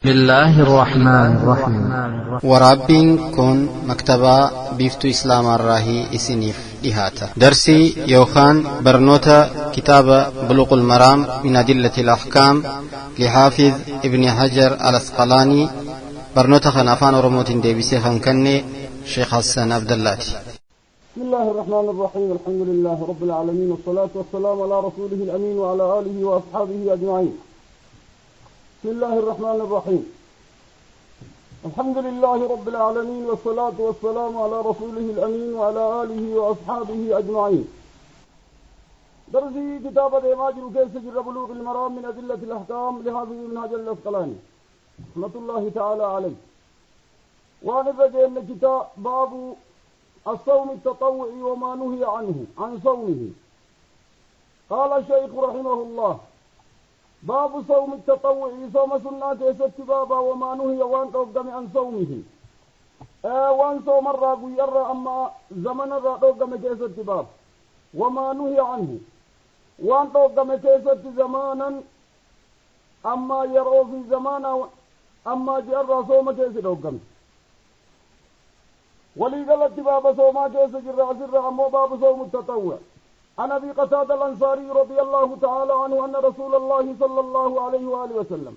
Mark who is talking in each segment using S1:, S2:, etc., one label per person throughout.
S1: بسم الله الرحمن الرحيم.
S2: ورابين كن مكتبة بيفتو إسلام الراهي إسنيف إهاتا درسي يوخان برنوتا كتاب بلوغ المرام من أدلة الأحكام لحافظ ابن حجر الأسقلاني برنوتا خنافان ورموت ديبسي خنكني شيخ حسن عبد الله.
S3: بسم الله الرحمن الرحيم. الحمد لله رب العالمين، والصلاة والسلام على رسوله الأمين وعلى آله وأصحابه أجمعين. بسم الله الرحمن الرحيم. الحمد لله رب العالمين، والصلاة والسلام على رسوله الأمين وعلى آله وأصحابه أجمعين. درسي كتاب ديماجر كيس جر بلوغ المرام من أدلة الأحكام لحافظ ابن حجر الأسقلاني رحمة الله تعالى عليه. ونفج أن كتاب باب الصوم التطوعي وما نهي عنه عن صومه. قال الشيخ رحمه الله: باب صوم التطوعي صوم سنة كيست بابا وما نهي وان توقم عن صومه. وان صوم الراقو يرى أما زمن الراقم كيست باب وما نهي عنه وان توقم كيست زمانا أما يرى في زمانا أما جرى صوم كيست توقم ولي قلت باب صوما كيس جرى سر أمو باب صوم التطوع. عن أبي قتادة الأنصاري رضي الله تعالى عنه أن رسول الله صلى الله عليه وآله وسلم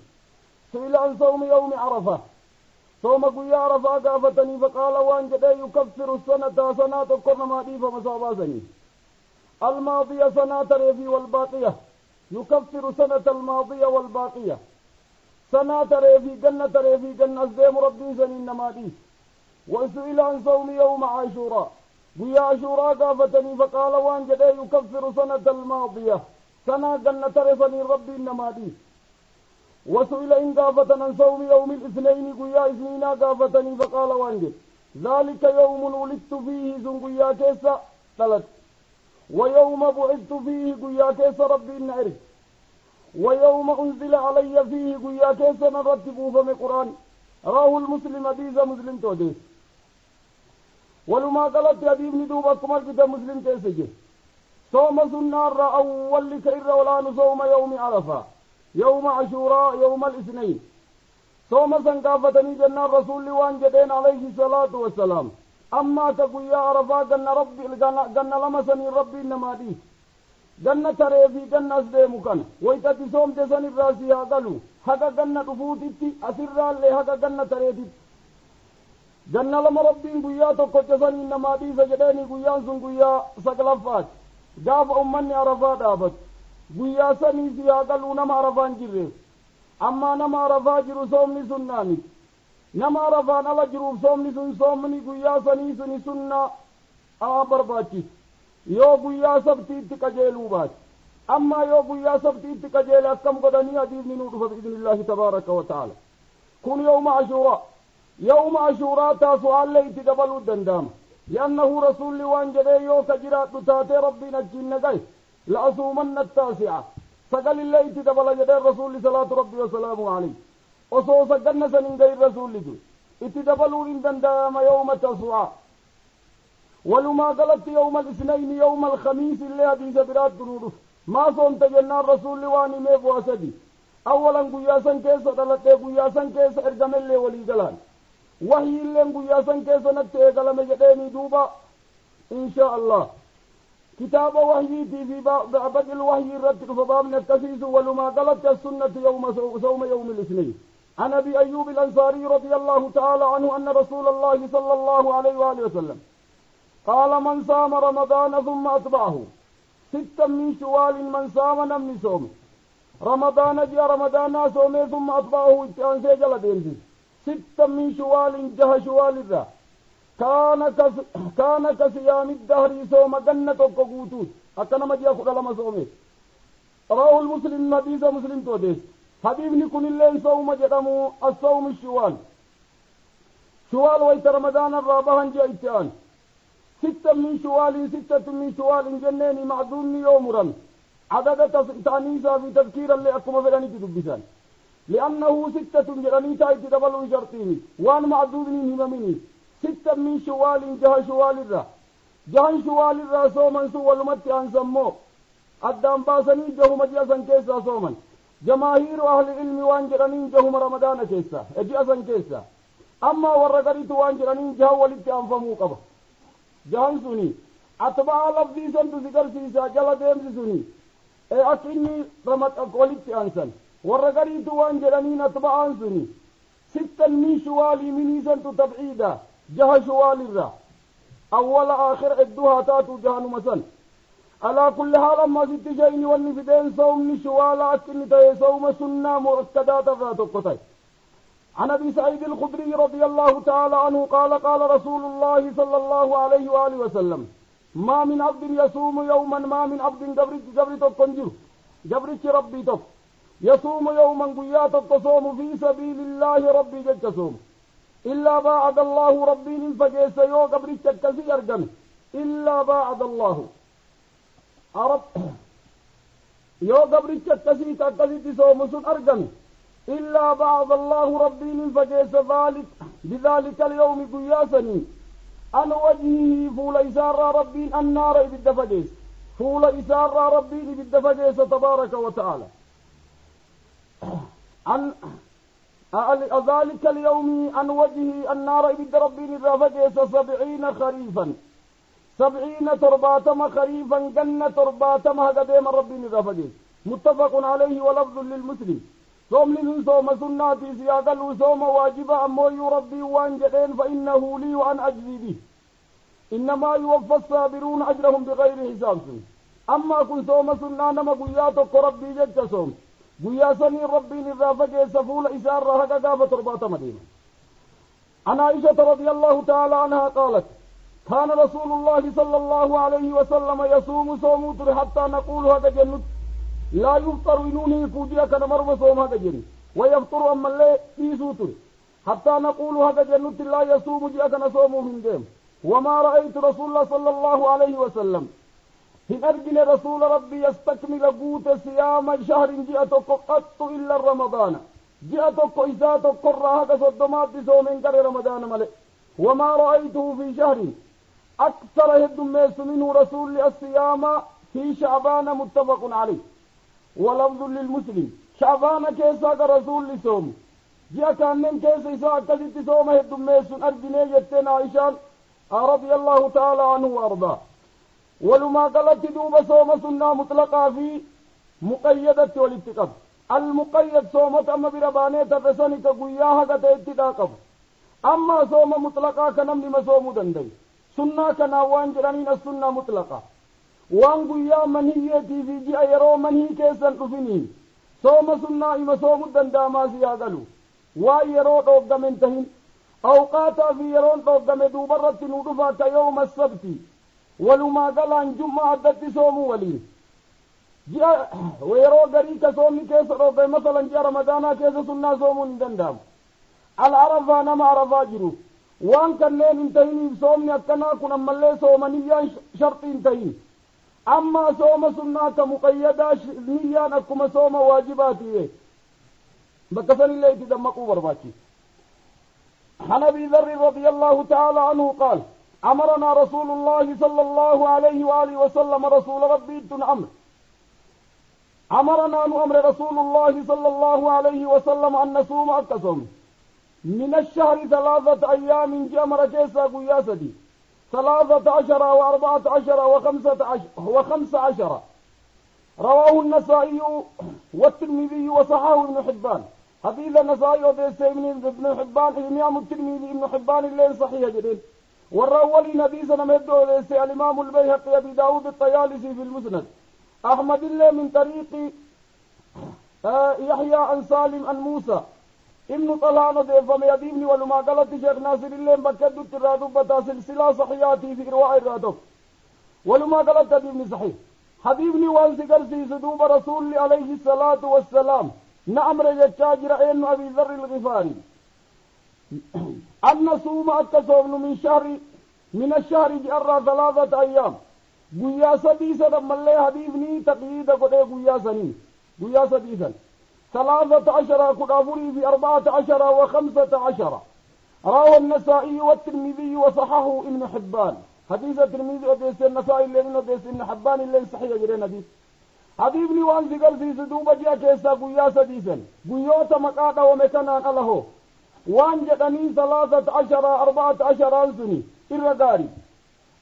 S3: سئل عن صوم يوم عرفة. صوم قيا عرفة قافتني فقال وان جدي يكفر السنة سنة قرن ما دي فمصابازني الماضية سنة ريفي والباقية يكفر سنة الماضية والباقية سنة ريفي جنة أزديم ربي سنين ما دي. وسئل عن صوم يوم عاشوراء قيا عاشوراء قافتني فقال وان جدي يكفر سنة الماضية سنة جنة رفني ربي إنما دي. وسئل إن قافتنا عن صوم يوم الاثنين قيا اثنين قافتني فقال وان جد ذلك يوم ولدت فيه زن قيا كيسا ثلاث ويوم بعثت فيه قيا كيسا ربي النعرف ويوم أنزل علي فيه قيا كيسا نرتبه فمي قرآن. راه المسلم حديث مسلم توجيه. ولما قالت حديث ندوب أكمل كده مسلم تيسجه. صوم سنار أول كإر ولا نصوم يوم عرفة يوم عاشوراء يوم الاثنين. صوم سنقافتني جنة رسول وان جدين عليه الصلاة والسلام. أما كقيا عرفة جنة ربي جنة لمسني ربي إنما دي جنة تريفي جنة أسديمكان ويتاتي صوم تسن الراسي قالوا حقا جنة رفوتي أسر اللي حقا جنة تريتي جنة لما ربين قيا توقع تسن إنما دي سجديني قيا سن قيا سقلفات قاف أمني عرفات آبت قيا سني سيا قالوا نما عرفان جره. أما نما عرفا جرو صومني سناني نما عرفان على جروب صومني سن صومني قيا سني سني سنة برباكي yoo guyyaa sabtiitti qajeeluu baate. Amma yoo guyyaa sabtiitti qajeele akkam godhanii hadiisni nuu dhufa bi'idhnillahi tabaaraka wa ta'ala. Kun yawma ashuuraa. Yawma ashuuraa taasu'aallee itti dabaluu danda'ama. Li'annahu rasuulli waan jedhee yoo ka jiraadhu taatee rabbiin achiin nagaye la'asuumanna taasi'a. Sagalillee itti dabala jedhee rasuulli salaatu rabbi wa salaamu alayhi. Osoo saganna san hin gahin rasuulli ture itti dabaluun hin danda'ama yawma taasu'aa. ولما قالت يوم الاثنين يوم الخميس اللي حديث براد دنودف ما صومت جنان رسول واني ميف واسدي. اولا قياسا كيسا دلت قياسا كيسا ارجم اللي ولي جلال وهي اللي قياسا كيسا نتئ قلم جديني دوبا ان شاء الله. كتاب وحيتي في بعبد الوحي الرد فباب نكسيس. ولما قالت السنة صوم يوم الاثنين. عن ابي ايوب الانصاري رضي الله تعالى عنه ان رسول الله صلى الله عليه وآله وسلم قال من صام رمضان ثم أتبعه ستا من شوال من صام نمني صوم رمضان جاء رمضان صومه ثم أتبعه اتعان سيجل دينزي ستا من شوال جه شوال الرا كان كصيام الدهر صوم جنة وقوتوت أكنا ما جاء خلال ما صومه. رواه المسلم حديث مسلم توديس. حديث نكون الليل صوم جدمو الصوم الشوال شوال ويت رمضان الرابعان جاء اتعان ستة من شوال جنين معدوم يومرا عدد تعنيسا في تذكير اللي أكما فلاني تدبسان لأنه ستة جرانيسا يتدبلون شرطيني وان معدودني همميني ستة من شوال جه شوال الرا صوما سوى لمتي عن سمو الدام باسني جه مجلسا كيسا صوما جماهير أهل العلم وانجرانين جهم رمضان كيسا اجازا كيسا أما ورقريت وانجرانين جه ولدت أنفمو قبا جهان سني أتبع لفظي سنت ذكر سيسا جل ديم سني أكيني رمضان ولدت أنسان ورقريت وانجرانين أتبع سني ستا من شوالي مني سنت تبعيدا جه شوالي الرا أول آخر ادوها تاتو جهنم سن على كل حال ما ست شيء والنفدين صوم شوالا أكن تي صوم سنة مؤكدات فاتقتي عن أبي سعيد الخدري رضي الله تعالى عنه قال قال رسول الله صلى الله عليه وآله وسلم ما من عبد يصوم يوما ما من عبد جبرت تنجر جبرت ربي تف يصوم يوما قياتك تصوم في سبيل الله ربي جد تصوم إلا باعد الله ربي نفجيس يو قبرت كسي أرقم إلا باعد الله عرب يو قبرت كسي تصوم سن أرقم إلا باعد الله ربي نفجيس ذلك بذلك اليوم قياسني أن وجهه فول إسار ربي النار بالدفجيس فول إسار ربي بالدفجيس تبارك وتعالى عن ذلك اليوم عن وجه النار إبد ربين الرافجيس 70 خريفا 70 ترباتم خريفا جنة ترباتم هقديم ربين الرافجيس متفق عليه ولفظ للمسلم صوم لمن صوم سناتي سيادة وصوم واجبا أمو ربي وانجدين فإنه لي وأن أجزي به إنما يوفى الصابرون أجرهم بغير حساب أما كن صوم سنة نما قياتك ربي جد صوم قياسني ربي نرافق سفول إسار رهق قافة تربات مدينة عن عائشة رضي الله تعالى عنها قالت كان رسول الله صلى الله عليه وسلم يصوم صوموتر حتى نقول هذا جنة لا يفطر إنونه فوجيا كان مرمى صوم هذا جنة ويفطر أما اللي يسوتر حتى نقول هذا جنة لا يصوم جيا كان صومه من ديم وما رأيت رسول الله صلى الله عليه وسلم hin argine rasuula rabbii yastakmila guute siyaama shahrin ji'a tokko qattu illa ramadaana ji'a tokko isaa tokkorraa haga soddomaatti soomeen qare ramadaana male wamaa ra'aytuhu fi shahrin aksara heddummeessu minhu rasuulli assiyaama fi sha'baana muttafaqun alayh walafdun lilmuslim sha'baana keessaa ka rasuulli soomu ji'a kanneen keessa isaa akkasitti sooma heddummeessun arginee jetteen aishaan radiyallahu ta'ala anhu wa ardaa ولما قالت دوب صوم سنة مطلقة في مقيدة والاتقاب المقيد صومت أما بربانية تفسنك قياها كتاتقاب أما صوم مطلقة كنم لما صوم دندي سنة كناوان جرانين السنة مطلقة وان قيا منهيتي في جاء يرو منهي كيسا رفنين صوم سنة إما صوم دنداما سياغلو ويرو توقع من تهين أوقاتا في يرون توقع من دوبرة نودفة يوم السبت ولما قال عن جمعة عدت صوموا ولين جاء ويرو غريك صومي كيس روبي مثلا جاء رمضانا كيس سنة صومون دندام العرفة نما عرفة جرو وان كان لين انتهيني صومني أكنا كنا ملي صومنيا شرط انتهين أما صوم سنة كمقيدة نيان أكما صوم واجباتي بكثن الله تدمقوا برباتي عن أبي ذر رضي الله تعالى عنه قال أمرنا رسول الله صلى الله عليه وآله وسلم رسول ربي أمر أمرنا أمر رسول الله صلى الله عليه وسلم أن نصوم أكسم من الشهر 3 أيام جمر كيسا قياسدي 13 و14 و15 رواه النسائي والترمذي وصححه ابن حبان حديث النسائي ابن حبان الإمام الترمذي ابن حبان اللين صحيح جديد والرولين حديثنا مدعو ليس الإمام البيهقي أبي داود الطيالسي في المسند أحمد الله من طريق يحيى عن سالم عن موسى ابن طلحة ذيفم يديبني ولما قالت شيخ ناصر الله بكدو الترادو بتا سلسلة صحياتي في رواء الرادو ولما قالت حبيبني صحيح حبيبني وانسكر في صدوب رسول عليه الصلاة والسلام نعم رجاجر إن أبي ذر الغفاري أن نصوم التصوم من الشهر جرى 3 أيام قيا سديسا لما اللي حديثني تقييد قد قيا سنين قيا سديسا 13 كدافري في 14 و15 رواه النسائي والترمذي وصححه ابن حبان حديث الترمذي وديس النسائي اللي ابن حبان اللي صحيح جرين حديث حبيبني وان ذكر في سدوبة جاء كيسا قويا سديسا قويوتا مقادا ومكانا قاله وان جدني 13 14 أنسني الرقاري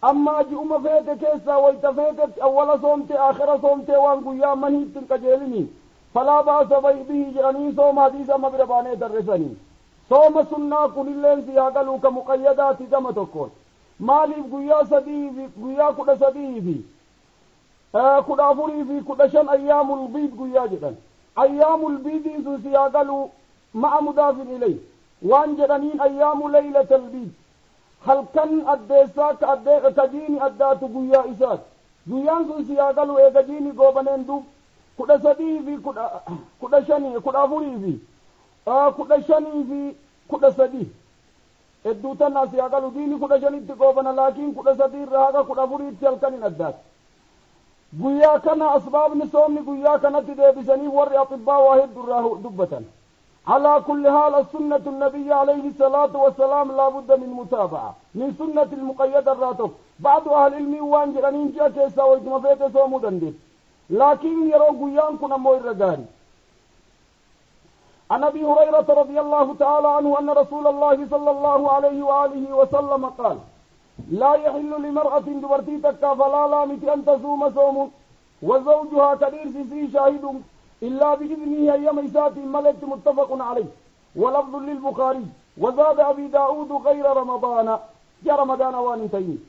S3: أما جئما فيت كيسا ويتفيت أول صومت آخر صومت وان قويا منهي تنكجيلني فلا باس به جراني صوم حديثا مبرباني درسني صوم سنة كل اللين سياقلوا كمقيدات دمتكون مالي قويا سدي قويا كد سدي في كد أفري في كد شن أيام البيض قويا جدا أيام البيض سياقلوا مع مضاف إليه وان جرانين أيام ليلة البيض هل كان أديساك أديني أدات قويا إسات قويا سياقلوا إيجاجيني قوبانين دوب كدا سدي في كدا شني كدا أفري في كدا شني في كدا سدي الدوتا الناس يقالوا ديني كدا شني تقوبنا لكن كدا سدي رهاقا كدا أفري تلقني ندات قويا كان أسباب نسومني قويا كانت ديبسني ور أطباء واحد دراه دبة على كل حال السنة النبي عليه الصلاة والسلام لا بد من متابعة من سنة المقيدة الراتب بعض أهل العلم وان جرانين جاء كيسا ويتما فيت سومو دندي لكن يروا قيام كنا موير رجال عن أبي هريرة رضي الله تعالى عنه أن رسول الله صلى الله عليه وآله وسلم قال لا يحل لمرأة دبرتي تكا فلا لامت أن تصوم صوم وزوجها كدير سي شاهد إلا بإذنه أيام إسات ملك متفق عليه ولفظ للبخاري وزاد أبي داود غير رمضان يا رمضان وانتين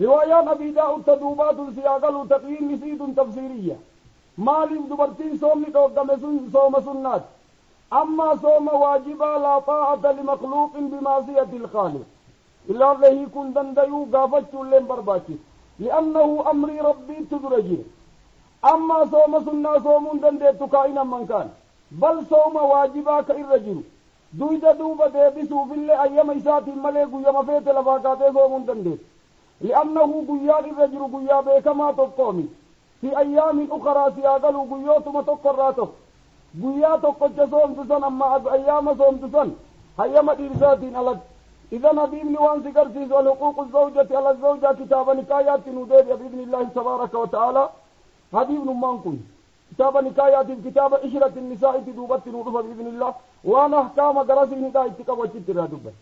S3: روايات أبي داود تدوبات سياقل تقييم مسيد تفسيرية مالين دبرتين صوم صوم سنات أما صوم واجبا لا طاعة لمخلوق بمعصية الخالق إلا الله كن دنديو قافتش لين برباكي لأنه أمر ربي تدرجين أما صوم سنة صوم دنديتو كائنا من كان بل صوم واجبا كإرجين دويدا دوبا ديبسو في الله أيام إسات الملك يوم فيت لفاقات صوم دنديت لأنه قياد الرجل قياد كما تقومي في أيام أخرى سياقلوا قيوتما تقراتك قياد قجة صوم تسن أما أيام صوم تسن أيام إرسات ألد إذا نبيم نوان سكرتيز والحقوق الزوجة على الزوجة كتاب نكايات ندير بإذن الله تبارك وتعالى هذه نمانكم كتاب نكايات كتاب إشرة النساء تدوبت نوضفة بإذن الله وأنا أحكام قرسي نداء اتقاب وشترها دبت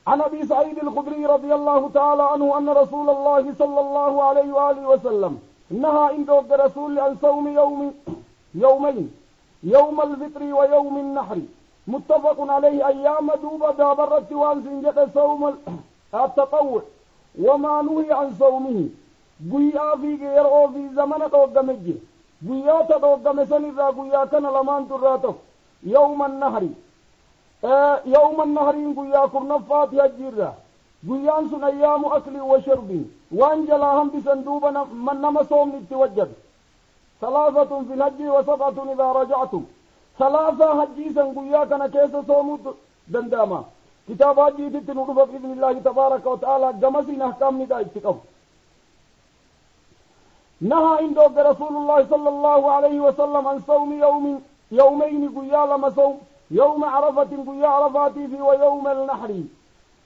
S3: عن أبي سعيد الخدري رضي الله تعالى عنه أن رسول الله صلى الله عليه وآله وسلم نهى عند رسول عن صوم يومين يوم الفطر ويوم النحر متفق عليه أيام دوبة دابرت وان سنجد صوم التطوع وما نهي عن صومه قيا في غير أو في زمن توقمج قيا تتوقم سنرى قيا كان لمان تراتف يوم النحر يوم النهر قيا كرنفات يجيرا قيان سن أيام أكل وشرب وانجلاهم بسندوبا من نما صوم للتوجد 3 في الحج و7 إذا رجعتم 3 حجيسا قيا كان كيس صوم دنداما كتاب حجي تتنقف بإذن الله تبارك وتعالى جمسين أحكام نداء اتقف نهى عند رسول الله صلى الله عليه وسلم عن صوم يومين قيا لما صوم يوم عرفة قيا عرفاتي في ويوم النحر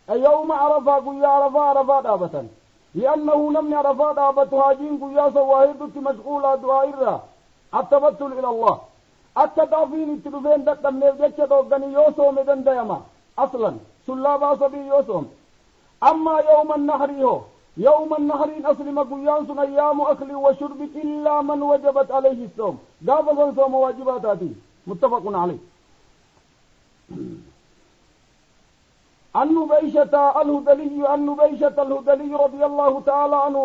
S3: يوم عرفة قيا عرفات آبة لأنه لم يعرفات آبة هاجين قيا سواهدت مشغولة دعائرها التبتل إلى الله التدافين التلفين دقا من الجيشة دوغني يوسوم دن ديما أصلا سلابا صبي يوسوم أما يوم النحر يوم النحر أسلم قيان أيام أكل وشرب إلا من وجبت عليه الصوم قابل صوم واجبات هذه متفق عليه عن نبيشة الهذلي رضي الله تعالى عنه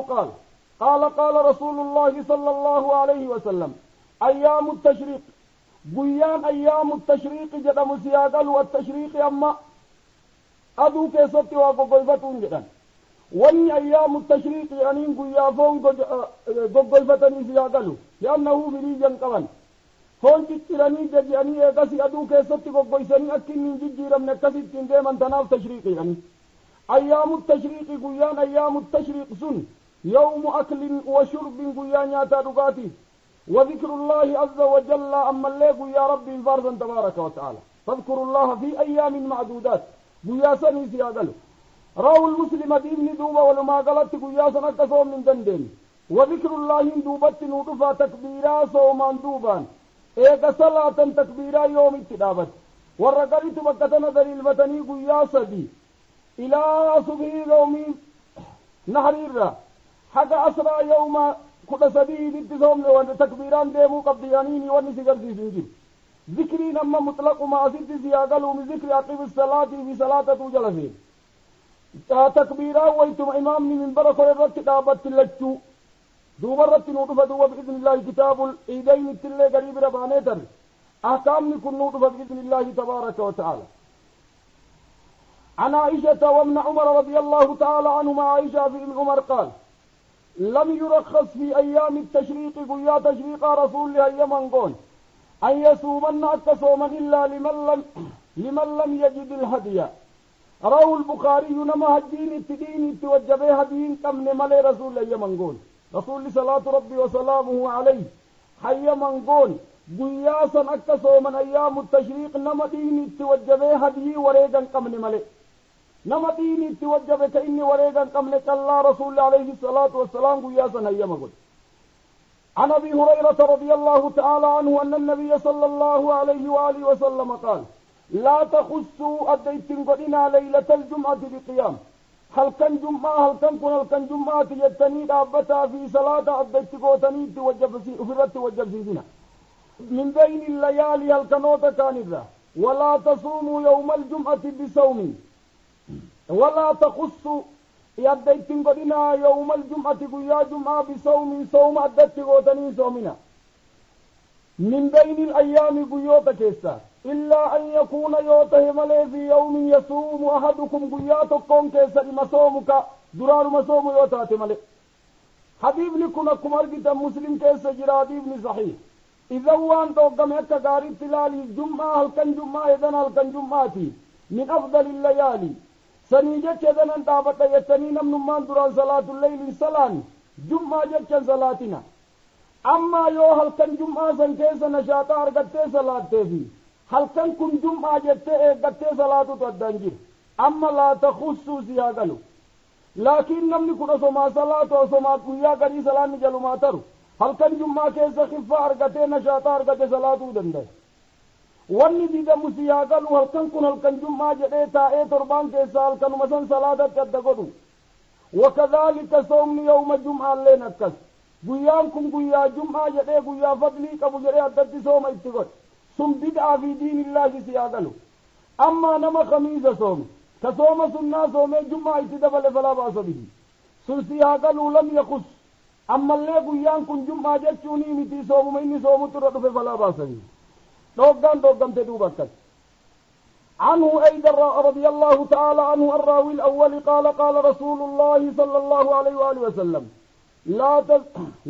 S3: قال رسول الله صلى الله عليه وسلم أيام التشريق قيان أيام التشريق جدم سيادل والتشريق أما أدو كيست وقلفتون جدا واني أيام التشريق يعني قيافون قلفتني سيادل لأنه بريجا قبل فون جتراني جاني اكاسي ادو كيستي قويساني اكن من جيرم نكاسي تندمن تناف تشريق يعني ايام التشريق قيان ايام التشريق سن يوم اكل وشرب قيان ياتا دغاتي وذكر الله عز وجل اما اللي يا ربي فارزا تبارك وتعالى فاذكروا الله في ايام معدودات قياسني سيادل راو المسلم دين دوبا ولما قالت قياسا اكسوم من دندن وذكر الله دوبت نودفا تكبيرا صومان دوبان إيقا صلاة تكبيرا يوم اتدابت والرقريت بكتنا دليل بتني قيا صدي إلى صبح يوم نهر حق أسرى يوم كل سبيل اتزوم وان تكبيران ديمو قبضيانيني ونسيقر في سنجل ذكري نما مطلق ما أسد سياقلوا من ذكر عقب الصلاة في صلاة جلسين تكبيرا ويتم إمامني من بركة الرد دابت اللجو دوب الرد نوطفة دوب بإذن الله كتاب الإيدين التلي قريب ربانيتر أحكامني كن نوطفة بإذن الله تبارك وتعالى. عن عائشة وابن عمر رضي الله تعالى عنهما عائشة في ابن عمر قال لم يرخص في أيام التشريق قيا تشريق رسول الله يمن قول أن يصومن أكسوما إلا لمن لم يجد الهدي. رواه البخاري نما هدين التدين توجبه هدين كم نملي رسول الله يمن قول رسول صلاة ربي وسلامه عليه حي من قول قياسا أكسوما أيام التشريق نما دين توجبه هدي وريقا كم نملي نما ديني توجب كإني وريقا قملك الله رسول عليه الصلاة والسلام قياسا أيام قل. عن أبي هريرة رضي الله تعالى عنه أن النبي صلى الله عليه وآله وسلم قال لا تخصوا أديتن قدنا ليلة الجمعة بقيام هل كان جمعة يتني دابتا في صلاة أديت قوتني توجب سيزنا من بين الليالي هل كانوتا كان ذا ولا تصوموا يوم الجمعة بصوم ولا تخصوا يديتن قدنا يوم الجمعة قيا جمعة بصوم أدت قوتني صومنا من بين الأيام قيوتا كيسا إلا أن يكون يوته ملي في يوم يصوم أحدكم قياتكم كيسا لمصومك درار مصوم يوتات ملي حبيب لكم أكم أرقيتا مسلم كيسا جراد ابن صحيح إذا وان توقم هكا قارب تلالي الجمعة هل كان جمعة إذن هل كان جمعتي من أفضل الليالي سنيجة إذن أن تابت يتنين من من دران صلاة الليل صلاة جمعة جتشا صلاتنا أما يو هل كان جمعة سن كيسا نشاطا أرقدت صلاة تفي هل كان كن جمعة جتة أرقدت صلاة تدنجر أما لا تخصوا سياقلو لكن نمني كنا سما صلاة وسما قويا قري صلاة نجلو ما ترو هل كان جمعة كيسا خفا أرقدت نشاطا أرقدت صلاة تدنجر wanni diidamu siyaaqalu halkan jummaa jedhee taa'ee torbaan keessaa halkanuma san salaatatti adda godhu wakadhalika sawmni yawma jum'aalleen akkas guyyaan kun guyyaa jum'aa jedhee guyyaa fadlii qabu jedhee addatti sooma itti godhe sun bid'aa fi diinillaahi siyaaqalu ammaa nama khamiisa soome ka sooma sunnaa soomee jum'aa itti dabale falaa baasa bihi sun siyaaqalu lam yakus ammallee guyyaan kun jum'aa jechuunii miti soomuma inni soomutu irra dhufe falaa baasa bihi دوغان تدوبكت عنه أيضا رضي الله تعالى عنه الراوي الأول قال رسول الله صلى الله عليه وآله وسلم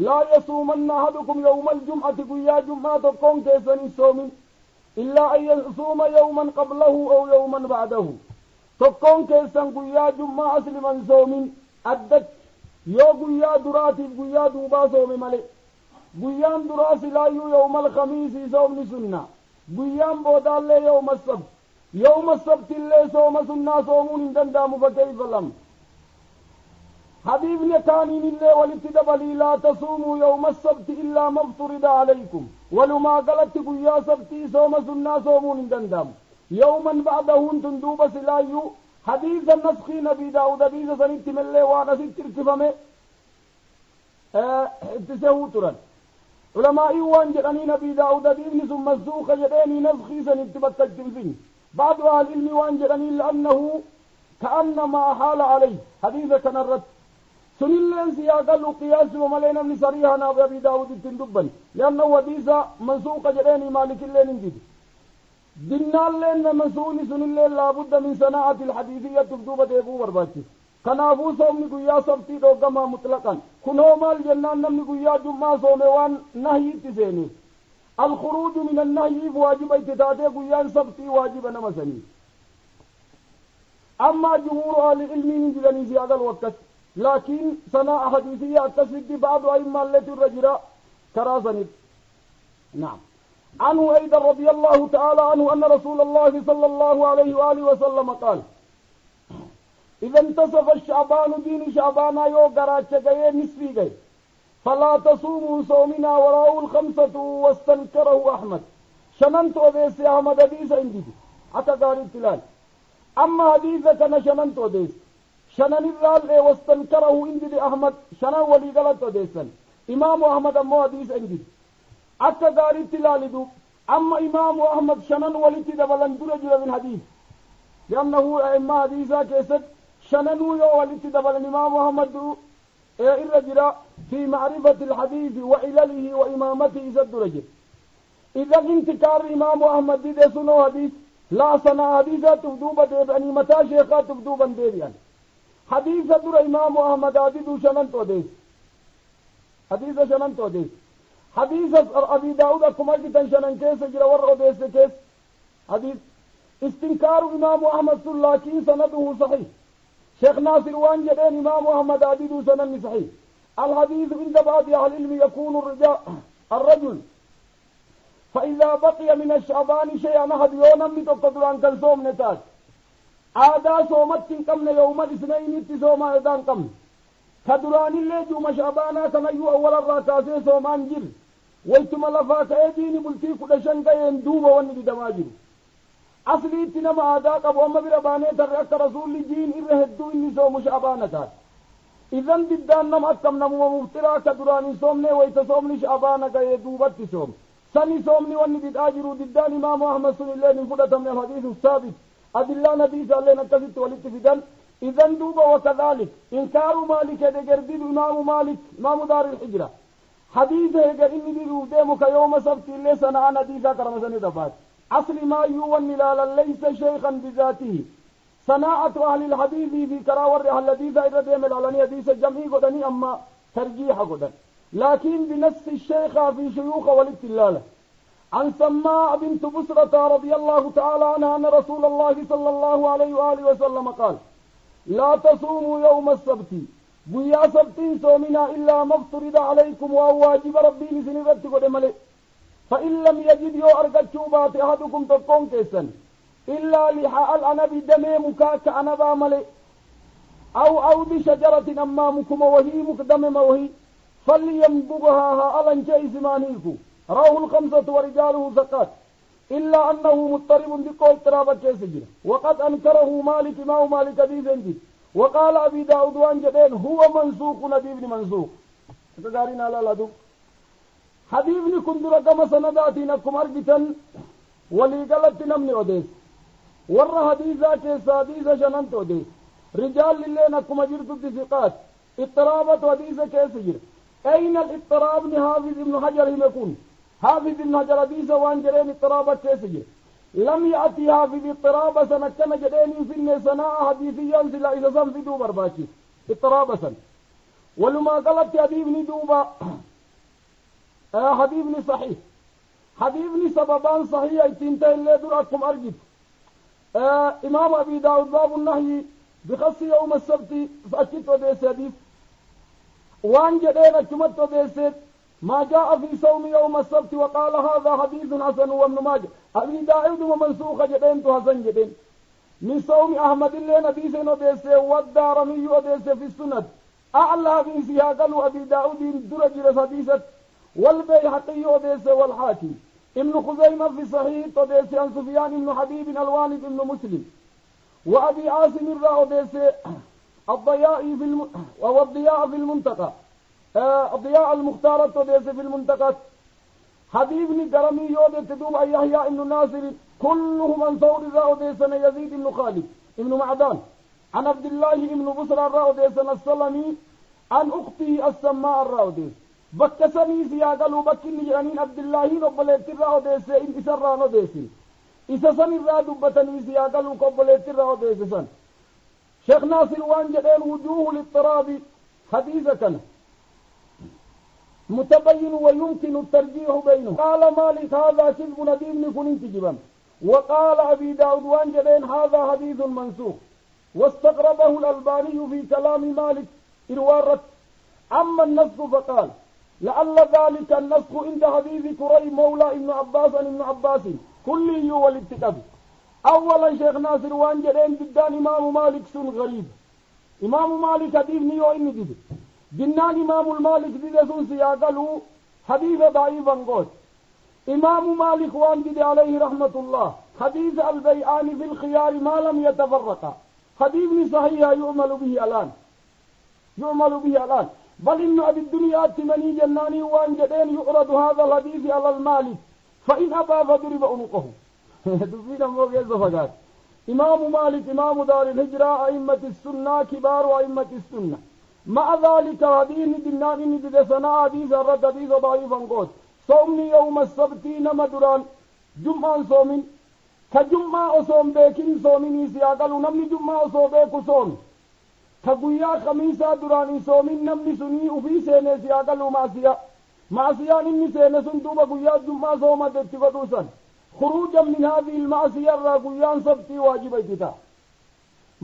S3: لا يصومن أحدكم يوم الجمعة قيا جمعة كون كيسن الصوم إلا أن يصوم يوما قبله أو يوما بعده تكون كيسن قيا جمعة أسلما صوم أدت يو قيا دراتي قيا دوبا صوم ملئ قيان دراسي لا يوم الخميس صوم سنة قيان بودال يوم السبت اللي صوم سنة صومون دندام فكيف لم حبيب نتانين اللي والابتدبلي لا تصوموا يوم السبت إلا ما افترض عليكم ولما قلت قيا سبتي صوم سنة صومون دندام يوما بعده تندوب سلايو حديث النسخ نبي داود بيز سنت من اللي وانا ست ارتفامي اتسهو ترن علماء وان جراني نبي داود ابن ثم مسوخ جراني نسخي سنتبكت الجنفين بعض أهل العلم وان جراني لأنه كأنما حال عليه حديثة كنرت سنين سياقل قياس وملينا من صريحنا أبي داود التندبني لأنه حديث منسوخ جراني مالك اللين انجد دينال لين مسوني سنين لابد من صناعة الحديثية تبدوبة ابو برباتي كنافو صومني قيا سبتي دوغما مطلقا كنو مال جنان نمني قيا جمعة صوموان نهي تسيني الخروج من النهي واجب اتتاتي قيا سبتي واجب نمسني أما جمهور أهل العلم من جلني زيادة الوقت لكن صناعة حديثية التسويق بعض أئمة التي الرجل كراسني نعم عنه أيضا رضي الله تعالى عنه أن رسول الله صلى الله عليه وآله وسلم قال إذا انتصف الشعبان دين شعبانا يو قراتش غيه نصفي غيه فلا تصوموا صومنا وراءه الخمسة واستنكره أحمد شننت أديس أحمد حديث عندي حتى قال التلال أما حديث كان شننت أديس شنن الرال واستنكره عندي أحمد شنن ولي غلط أديسا إمام أحمد أمو حديث عندي حتى قال التلال دو أما إمام أحمد شنن ولي تدبلن درجل من حديث لأنه إما حديثا كيسد شننو يو ولي تدبلن إمام أحمد دو الرجل في معرفة الحديث وعلله وإمامته زد رجل إذا انتكار إمام أحمد دي سنو حديث لا سنا حديثة تفدوبة ديبعني متى شيخة تفدوبا ديبعني حديثة در إمام أحمد عدد شنن توديس حديثة شنن توديس حديثة أبي داود كما كتن شنن كيس جرور أوديس كيس حديث استنكار إمام أحمد سلاكين سنده صحيح شيخ ناصر وان جدين إمام أحمد عدد سنن صحيح الحديث عند بعض أهل العلم يكون الرجل فإذا بقي من الشعبان شيئا نهد يونا متقدران كالصوم نتاج عادا صومت كمن يوم الاثنين اتسوم ايضان كم كدران اللي جوم شعبانا كما يو أول الركاسي صومان جر ويتم لفاك ايديني ملتي كدشن كيين دوبا وني دماجر أصلي اتنما عادا قبو أما برباني ترأك رسول جين إرهدو إني صوم شعبانا تاج إذن ددان نم أكم نمو مفترا كدراني صومني ويتصومني شعبانا كيين دوبا تصوم سني صومني وني دداجروا ددان إمام أحمد صلى الله عليه وسلم من الحديث الثابت أدلة نبي صلى الله عليه وسلم ولتفدان إذن دوبا وكذلك إنكار مالك دقردين إمام مالك إمام دار الحجرة حديثه يقول إني بيوديمك يوم سبت اللي سنة أنا ديسا كرمساني دفات أصل ما يوان لالا ليس شيخا بذاته صناعة أهل الحديث في كراور أهل الحديث إذا ديم العلانية ديسا جمعي قدني أما ترجيح قدن لكن بنفس الشيخ في شيوخ والابتلالة عن سماء بنت بسرة رضي الله تعالى عنها أن رسول الله صلى الله عليه وآله وسلم قال لا تصوموا يوم السبت بيا سبتين صومنا إلا ما افترض عليكم وهو واجب ربي لسنرتك ودملي فإن لم يجد يو أرقد شوبات أحدكم تقون كيسا إلا لحاء الأنبي دمي مكاك أنبا ملي أو بشجرة أمامكم وهي مقدم موهي فلينبغها هاء جيس مانيكو رواه الخمسة ورجاله زكاة إلا أنه مضطرب بقول اضطراب كيسجن وقد أنكره مالك إمام مالك دي وقال أبي داود وان جدين هو منسوق نبي بن منسوق تقارين على لدو حبيبني كنت رقم سنداتينكم أرجتا ولي قلت نمني أديس ور حديثة كيسا حديثة جننت أديس رجال للينكم أجرت الدفقات اضطرابة حديثة كيسجن أين الاضطراب لحافظ ابن حجر يكون حافظ ابن حجر حديث وان جرين اضطرابة كيسجن لم يأتي حافظ اضطرابة سنكنا جرين في النسناء حديثيا سلا إذا صنف دوبر باكي اضطرابة سن ولما قلت حديثني دوبا حديثني صحيح حديثني سببان صحيح اتنتهي اللي درأكم أرجب إمام أبي داود باب النهي بخص يوم السبت فأكدت وديس حديث وان جدين كمت وديست ما جاء في صوم يوم السبت وقال هذا حديث حسن وابن ماجه أبي داود ومنسوخ جدين حسن جدين من صوم أحمد اللي نبيس وديس والدارمي وديس في السند أعلى في سياقل أبي داود درج حديثت والبيهقي وديس والحاكم ابن خزيمة في صحيح وديس عن سفيان بن حبيب الوالد بن مسلم وأبي عاصم الرأوديس الضياء في المنطقة الضياء المختار وديس في المنطقة حبيبني كرمي يودي تدوم أي يحيى ابن ناصر كلهم عن ثور الرأوديس يزيد بن خالد ابن معدان عن عبد الله ابن بصر الرأوديس السلمي عن أخته السماء الرأوديس بكسني سياقلوا بكني جانين عبد الله نبلت الرأوديس إن إسرى نديسين إذا سن الراد بتني سياقلوا قبلت الرأوديس سن شيخ ناصر وان جدين وجوه الاضطراب حديثة متبين ويمكن الترجيح بينه قال مالك هذا كذب نديم كنت جبا وقال أبي داود وان جدين هذا حديث منسوخ واستقربه الألباني في كلام مالك إروارت أما النسخ فقال لعل ذلك النسخ عند حديث كريم مولى ابن عباس كلي والاتكاف أولا شيخ ناصر وان جدين بدان إمام مالك سن غريب إمام مالك حديث نيو إني جديد جنان إمام المالك ديدسون سياقلوا حديث ضعيفا قوت إمام مالك واندد عليه رحمة الله حديث البيعان في الخيار ما لم يتفرقا حديث صحيح يعمل به الآن بل إن أبي الدنيا التمني جناني وانجدين يعرض هذا الحديث على المالك فإن أبى فضرب عنقه تفينا موقع فقط إمام مالك إمام دار الهجرة أئمة السنة كبار أئمة السنة مع ذلك حديث دناني ندد سنة حديث الرد حديث ضعيفا قوت صومني يوم السبت نمدران جمعة صومين كجمعة صوم بيكين صوميني سياقلوا نمني جمعة صوم بيكو صوم كقويا خميسة دراني صومين نمني سني وفي سنة سياقلوا معصية نمني سنة سندوبة قويا جمعة صوم دتفتوسا خروجا من هذه المعصية قويا سبتي واجب اجتا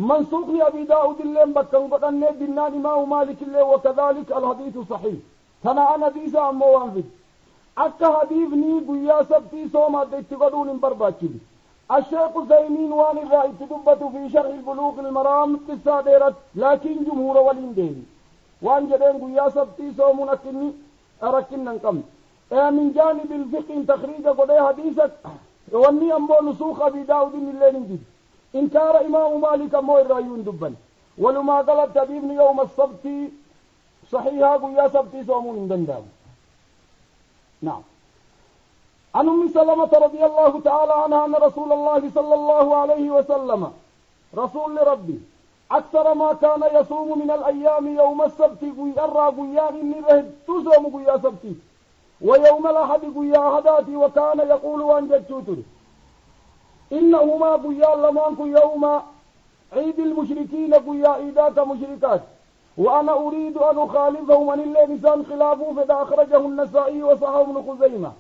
S3: منسوخ لأبي داود اللين بكن قدن دنان إمام مالك اللين وكذلك الحديث صحيح تنا أنا ديسا أموان فيه akka hadiifni guyyaa sabtii soomaadda itti godhuun hin barbaachine الشيخ زينين وان الرأي تدبت في شرح البلوغ المرام قصة ديرت لكن جمهور والإندين وان جدين قيا سبتي صومون أكني أركنا نقم من جانب الفقه تخريج قضي حديثك واني أمبو نسوخ أبي داود من الليل جد إنكار إمام مالك أمو الرأيون دبا ولما قلت تبيبن يوم السبت صحيحا قيا سبتي صومون اندندام نعم عن أم سلمة رضي الله تعالى عنها أن رسول الله صلى الله عليه وسلم رسول ربي أكثر ما كان يصوم من الأيام يوم السبت قيارا قيان إني رهد تصوم قيا سبتي ويوم الأحد قيا هداتي وكان يقول وان جتشوتر إنهما قيا لمانك يوم عيد المشركين قيا إيداك مشركات وأنا أريد أن أخالفهم عن الله نسان خلافه فإذا أخرجه النسائي وصححه ابن خزيمة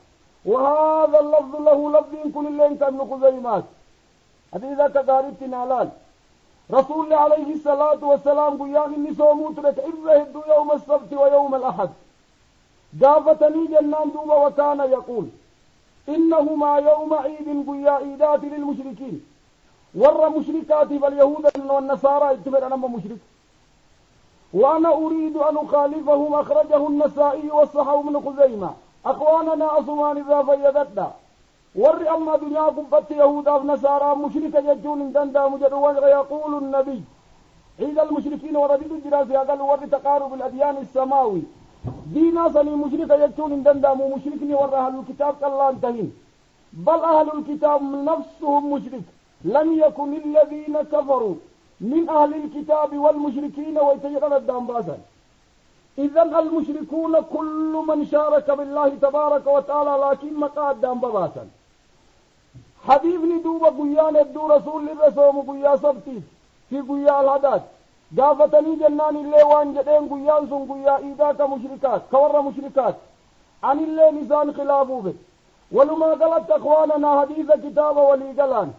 S3: وهذا اللفظ له لفظ كل اللين كابن خزيمات هذا تقارب تنالال رسول عليه الصلاة والسلام قيام النسوموت لك إذهد يوم السبت ويوم الأحد قافتني جنان دوبا وكان يقول إنهما يوم عيد قيا إيدات للمشركين ور مشركات فاليهود والنصارى اتبر أنا مشرك وأنا أريد أن أخالفهم أخرجه النسائي والصححه ابن خزيمة أخواننا أصمان إذا فيدتنا ور أما دنياكم فت يهودا ونصارى مشركة يجون دندا مجدوان يقول النبي عيد المشركين ورديد الجراسي قال ور تقارب الأديان السماوي دينا سني مشركة يجون دندا مو مشركني ور أهل الكتاب كالله انتهين بل أهل الكتاب نفسهم مشرك لم يكن الذين كفروا من أهل الكتاب والمشركين ويتجرد الدام باسا إذن المشركون كل من شارك بالله تبارك وتعالى لكن مقاد دام باسا حبيبني دوبا قيان الدو رسول الرسوم قيا سبتيت في قيا الهدات قافتني جنان اللي وان جدين قيان سن قيا إيداك مشركات كور مشركات عن اللي نسان خلافه به ولما قلت أخواننا حديث كتاب ولي قلان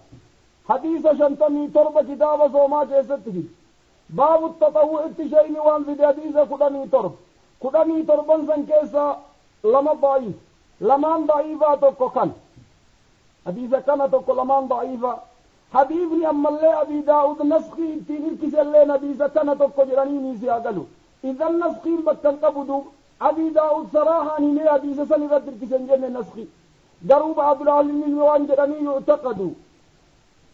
S3: حديث شنتمي تربة كتاب صوما جيسته باب التطوع التشيني وان في حديث كدني تربا سن كيسا لما ضعيف لمان ضعيفة توكو كان حديث كان توكو لمان ضعيفة حبيبني أما اللي أبي داود نسخي تنير كيس اللي حديث كان توكو جراني نيسي أقلو إذا النسخي بكتن قبضو أبي داود صراحة نيني حديث سن ردر كيسن جنة نسخي قروب عبد العالمين وان جراني يعتقدوا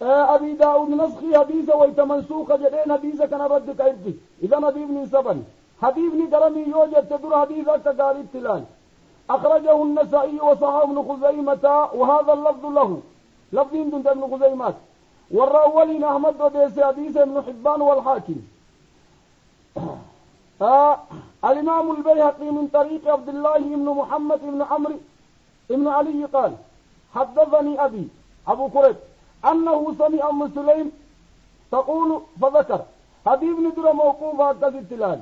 S3: أبي داود نسخي حديثة ويتمنسوخ جدين حديثة كان رد كيرتي إذا حبيبني سبن حبيبني قرمي يوجد تدور حديثة كقارب تلال أخرجه النسائي وصححه ابن خزيمة وهذا اللفظ له لفظ دون ابن خزيمات والأولين أحمد وديس حديث ابن حبان والحاكم الإمام البيهقي من طريق عبد الله بن محمد بن عمرو بن علي قال حدثني أبو كريب أنه سمع أم سليم تقول فذكر حديث ندر موقوف هكذا التلال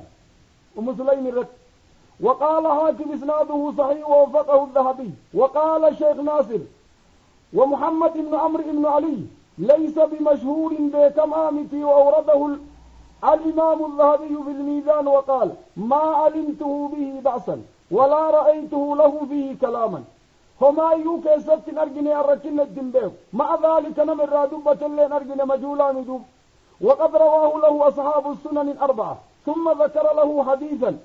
S3: أم سليم الرد وقال حاكم إسناده صحيح ووفقه الذهبي وقال الشيخ ناصر ومحمد بن عمرو بن علي ليس بمشهور بكمامتي وأورده الإمام الذهبي في الميزان وقال ما علمته به بأسا ولا رأيته له فيه كلاما هما يوكي ست نرجني الركن الدنبيو مع ذلك نمر دبة اللي نرجني مجولا ندوب وقد رواه له أصحاب السنن الأربعة ثم ذكر له حديثا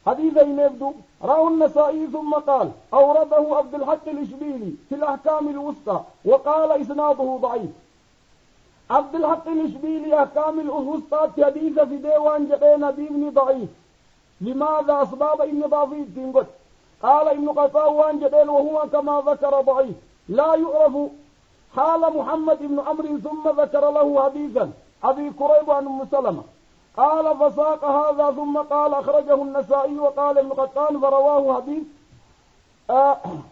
S3: حديثين يبدو رواه النسائي ثم قال أورده عبد الحق الإشبيلي في الأحكام الوسطى وقال إسناده ضعيف. عبد الحق الإشبيلي أحكام الوسطى حديث في ديوان جبين ابن ضعيف. لماذا أسباب ابن ضعيف تنقل؟ قال ابن قطاوان جبين وهو كما ذكر ضعيف لا يعرف حال محمد بن عمرو ثم ذكر له حديثا أبي كريب عن أم سلمة قال فساق هذا ثم قال أخرجه النسائي وقال ابن قطان فرواه حديث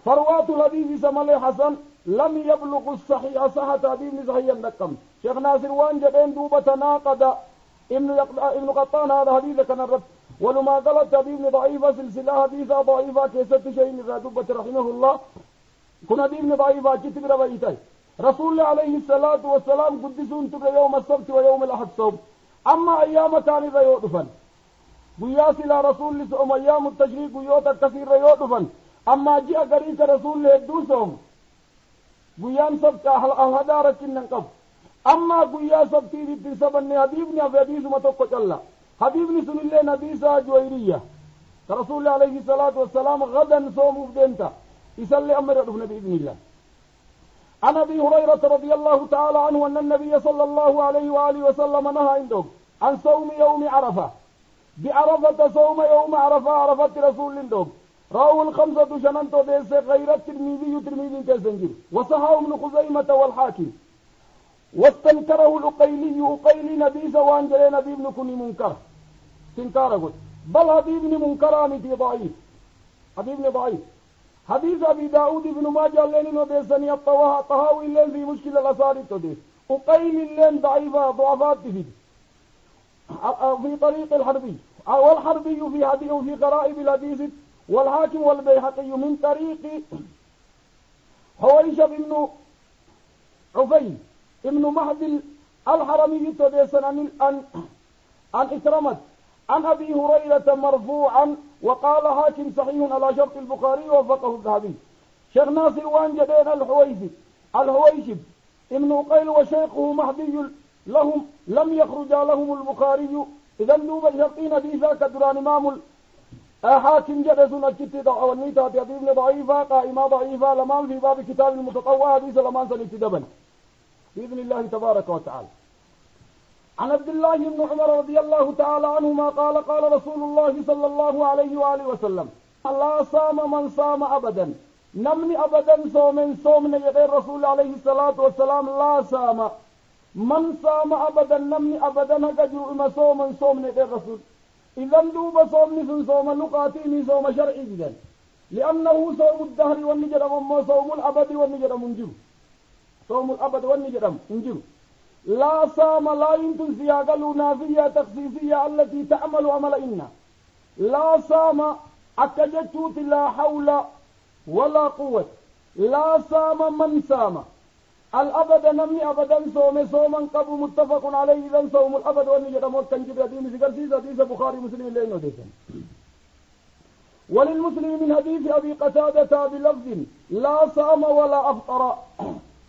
S3: فروات الحديث سمالي حسن لم يبلغ الصحيح صحة حديث صحيح النقم. شيخ ناصر وان جبين دوبة تناقض ابن قطان هذا حديث كان الرب ولما قالت حديث ضعيفة سلسلة حديثة ضعيفة كيست شيء من دوبة رحمه الله كنا حديث ضعيفة كتب ربيتي رسول الله عليه الصلاة والسلام قدسون تبقى يوم السبت ويوم الأحد صوم. أما أيام كان يوضفن قياس إلى رسول الله أيام التشريق ويوتا كثير يوضفن. أما جاء قريك رسول الله الدوسهم قيام سبت أهدارك النقب. أما قيام سبتي بتسبني حبيبني في حديث متوقع الله حبيبني سن الله نبيسة جويرية رسول الله عليه الصلاة والسلام غدا صوم بدنتا يسلي أمر ربنا بإذن الله. عن أبي هريرة رضي الله تعالى عنه أن النبي صلى الله عليه وآله وسلم نهى عندهم عن صوم يوم عرفة بعرفة صوم يوم عرفة عرفة رسول عندهم رواه الخمسة شننتو ديس غير الترمذي كالزنجير وصححه ابن خزيمة والحاكم واستنكره الأقيلي أقيلي نبي زوان جلي نبي ابن كن منكر تنكار قلت بل هذه ابن منكران في ضعيف هذه ابن ضعيف. حديث أبي داود بن ماجه اللين وديسني الطهاوي اللين في مشكلة الأساري تديس أقيل اللين ضعيفة ضعفات تفيد في طريق الحربي والحربي في حديث في قرائب الحديث والحاكم والبيهقي من طريق حويش بن عفيل ابن مهدي الحرمي تديسن عن إكرمت عن أبي هريرة مرفوعا وقال حاكم صحيح على شرط البخاري ووفقه الذهبي. شيخ ناصر وان جدين الهويشب ابن قيل وشيخه مهدي لهم لم يخرج لهم البخاري إذا دوب الشرطين ديسا كدران إمام حاكم جدسون الكتاب والنيتة ابن ضعيفة قائمة ضعيفة لمان في باب كتاب المتطوع ديسا لمان سنتدبن بإذن الله تبارك وتعالى. عن عبد الله بن عمر رضي الله تعالى عنهما قال قال رسول الله صلى الله عليه وآله وسلم لا صام من صام أبدا نمني أبدا صوم غير رسول عليه الصلاة والسلام لا صام من صام أبدا نمني أبدا هكذا إما صوم غير رسول إذا دوب صوم لقاتيني صوم شرعي جدا لأنه صوم الدهر والنجرم وما صوم الأبد والنجرم منجر صوم الأبد والنجرم منجر. لا صام لا ينتن سياقل نافية تخصيصية التي تعمل عمل إنا لا صام أكجتوت لا حول ولا قوة لا صام من صام الأبد نمي أبدا صوما قبل متفق عليه إذن صوم الأبد والنجد موكن جبرا دين سيقرسيس حديث بخاري مسلم اللين وديسا وللمسلم من حديث أبي قتادة بلفظ لا صام ولا أفطر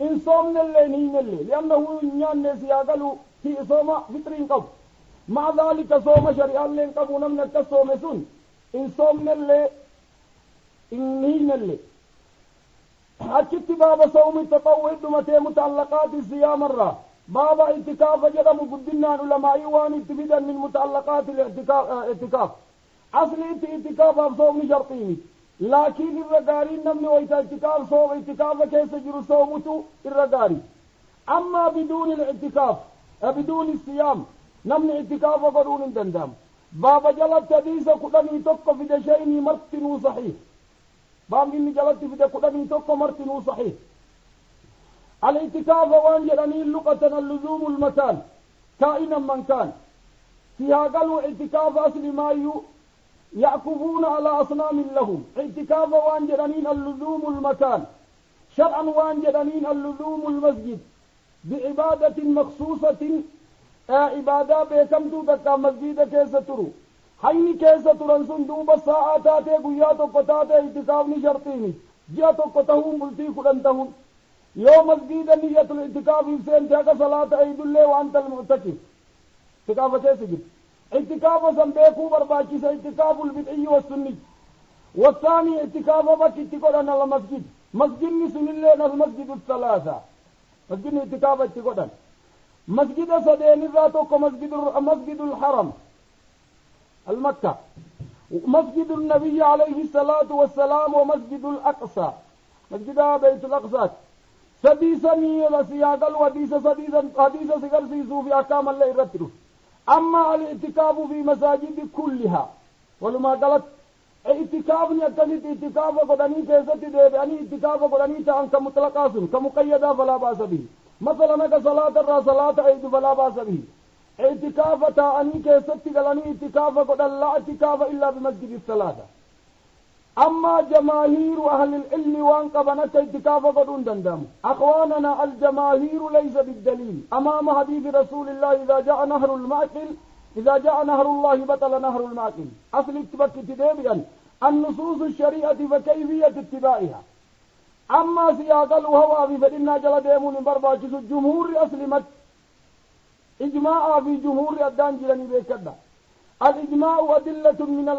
S3: إن صومنا الليل الليل لأنه ينان سياقلوا في صوم فطرين قبل مع ذلك صوم شريعا لين قبل نمنا كصوم سن إن صومنا الليل إنهين الليل أكت باب صوم التطوع دمتي متعلقات الصيام الرا باب اعتكاف جرم قدنا علماء وان اتفدا من متعلقات الاعتكاف أصل اعتكاف صوم شرطيني لكن الرقاري نمني ويتا اعتكاف صوم اعتكاف كيس جر صومتو الرقاري أما بدون الاعتكاف بدون الصيام نمني اعتكاف قرون دندام بابا جلت حديث كدني توقف في دشيني مرتن صحيح باب إني جلت في دكدني توقف مرتن صحيح الاعتكاف وان جراني لقة اللزوم المكان كائنا من كان فيها قالوا اعتكاف أصل ما يعكفون على أصنام لهم اعتكاف وان جرانين اللزوم المكان شرعا وان جرانين اللزوم المسجد بعبادة مخصوصة عبادة بكم تكا مسجد كيسة ترو حين كيسة ترنسون دوب الساعة تاتي قياتو قطاتي اعتكاف نشرطيني جاتو قطهم بلتي قدنتهم يوم مسجد نية الاعتكاف يفسين تاك صلاة عيد الله وانت المعتكف اعتكاف كيسة جد اعتكاف سنبيكو برباكيس اعتكاف البدعي والسني. والثاني اعتكاف بكي تقولن المسجد مسجد نسن اللين المسجد الثلاثة مسجد اعتكاف تقولن مسجد سدين ذاتك مسجد الحرم المكة مسجد النبي عليه الصلاة والسلام ومسجد الأقصى مسجد بيت الأقصى سديسا ميلا سياقل وديسا سديسا حديثا سيقل سيسو في أحكام الله يرتره. أما الاعتكاف في مساجد كلها ولما قالت اعتكافني أكثت اعتكاف قدني كيستي ديبعني اعتكاف قدني تان كمطلقاس كمقيدا فلا باس به مثلا كصلاة الرا صلاة عيد فلا باس به اعتكاف تاني كيستي قلني اعتكاف قدن لا اعتكاف إلا بمسجد الثلاثة. أما جماهير أهل العلم وانقبنت اعتكاف قدن دندم. أخواننا الجماهير ليس بالدليل أمام حديث رسول الله إذا جاء نهر الله بطل نهر المعقل. أصل اتبك تدابيا النصوص الشريعة فكيفية اتباعها. أما سياق الهوى فإنا جل ديمون برباكس الجمهور أسلمت إجماع في جمهور الدانجلني بكذا. الإجماع أدلة من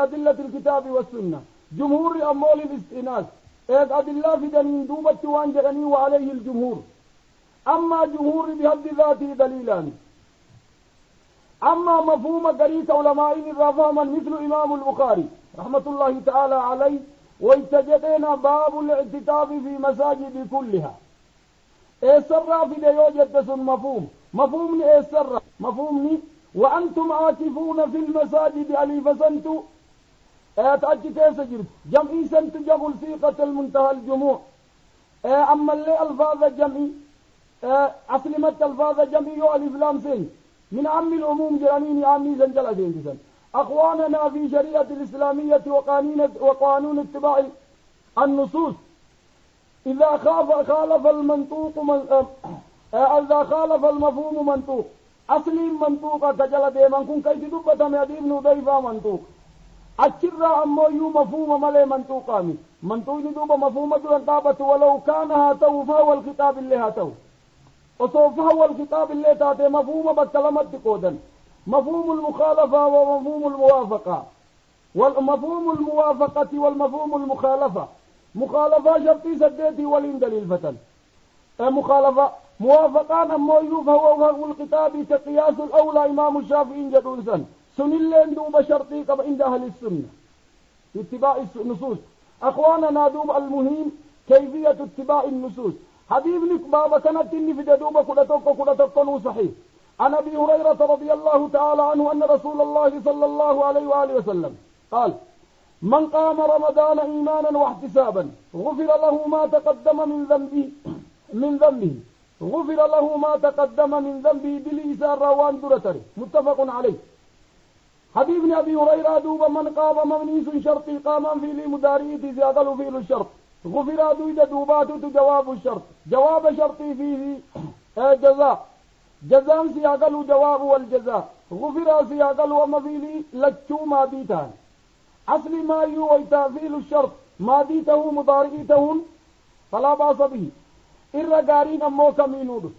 S3: أدلة الكتاب والسنة. جمهور أمول الاستئناس أدلة في دنين دوبة وانجلني وعليه الجمهور. أما جمهور بهد ذاته دليلان. أما مفهوم قريت علماء الرفاما مثل إمام البخاري رحمة الله تعالى عليه واتجدنا باب الاعتكاف في مساجد كلها. إيسر في ديوجد مفهوم إيسر مفهومني وأنتم عاكفون في المساجد أليف سنتو تأتي كيس جرد جمعي سنت جمع السيقة المنتهى الجموع. أما اللي ألفاظ جمعي أسلمت ألفاظ جمعي ألف لام سين من عم العموم جرانين عامي زنجل أزين. أخواننا في شريعة الإسلامية وقانون اتباع النصوص إذا خالف المنطوق إذا خالف المفهوم منطوق أصلي منطوق كجل ديمان كن كي تدبت ميدين ضيفا منطوق أجر أمو يو مفهوم ملي منطوقامي منطوق ندوب مفهوم دون طابت ولو كان هاتو فهو الخطاب اللي هاتو وصوفه هو الخطاب اللي تاتي مفهوم بالكلمات تقودا مفهوم المخالفة ومفهوم الموافقة والمفهوم الموافقة والمفهوم المخالفة. مخالفة شرطي سديتي ولين دليل فتن مخالفة موافقان أمو يوف هو الخطاب كقياس الأولى إمام الشافعي جدوسا سن اللين دوب شرطي كما عند أهل السنة اتباع النصوص. أخواننا دوب المهم كيفية اتباع النصوص. حبيب لك بابا كانت إني في جدوبة كل توقع صحيح. عن أبي هريرة رضي الله تعالى عنه أن رسول الله صلى الله عليه وآله وسلم قال من قام رمضان إيمانا واحتسابا غفر له ما تقدم من ذنبه غفر له ما تقدم من ذنبه بليسان روان درتر متفق عليه. حبيب أبي هريرة دوب من قام ممنيس شرطي قاما في لي مداريتي زيادل في الشرط غفر دويد دوباتو جواب الشرط جواب شرطي فيه جزاء سياقل جواب والجزاء غفر سياقل ومفيلي لجو ما ديتان أصل ما يويتا فيل الشرط ما ديته مضارئتهن فلا باس به إرقارين أمو كمينود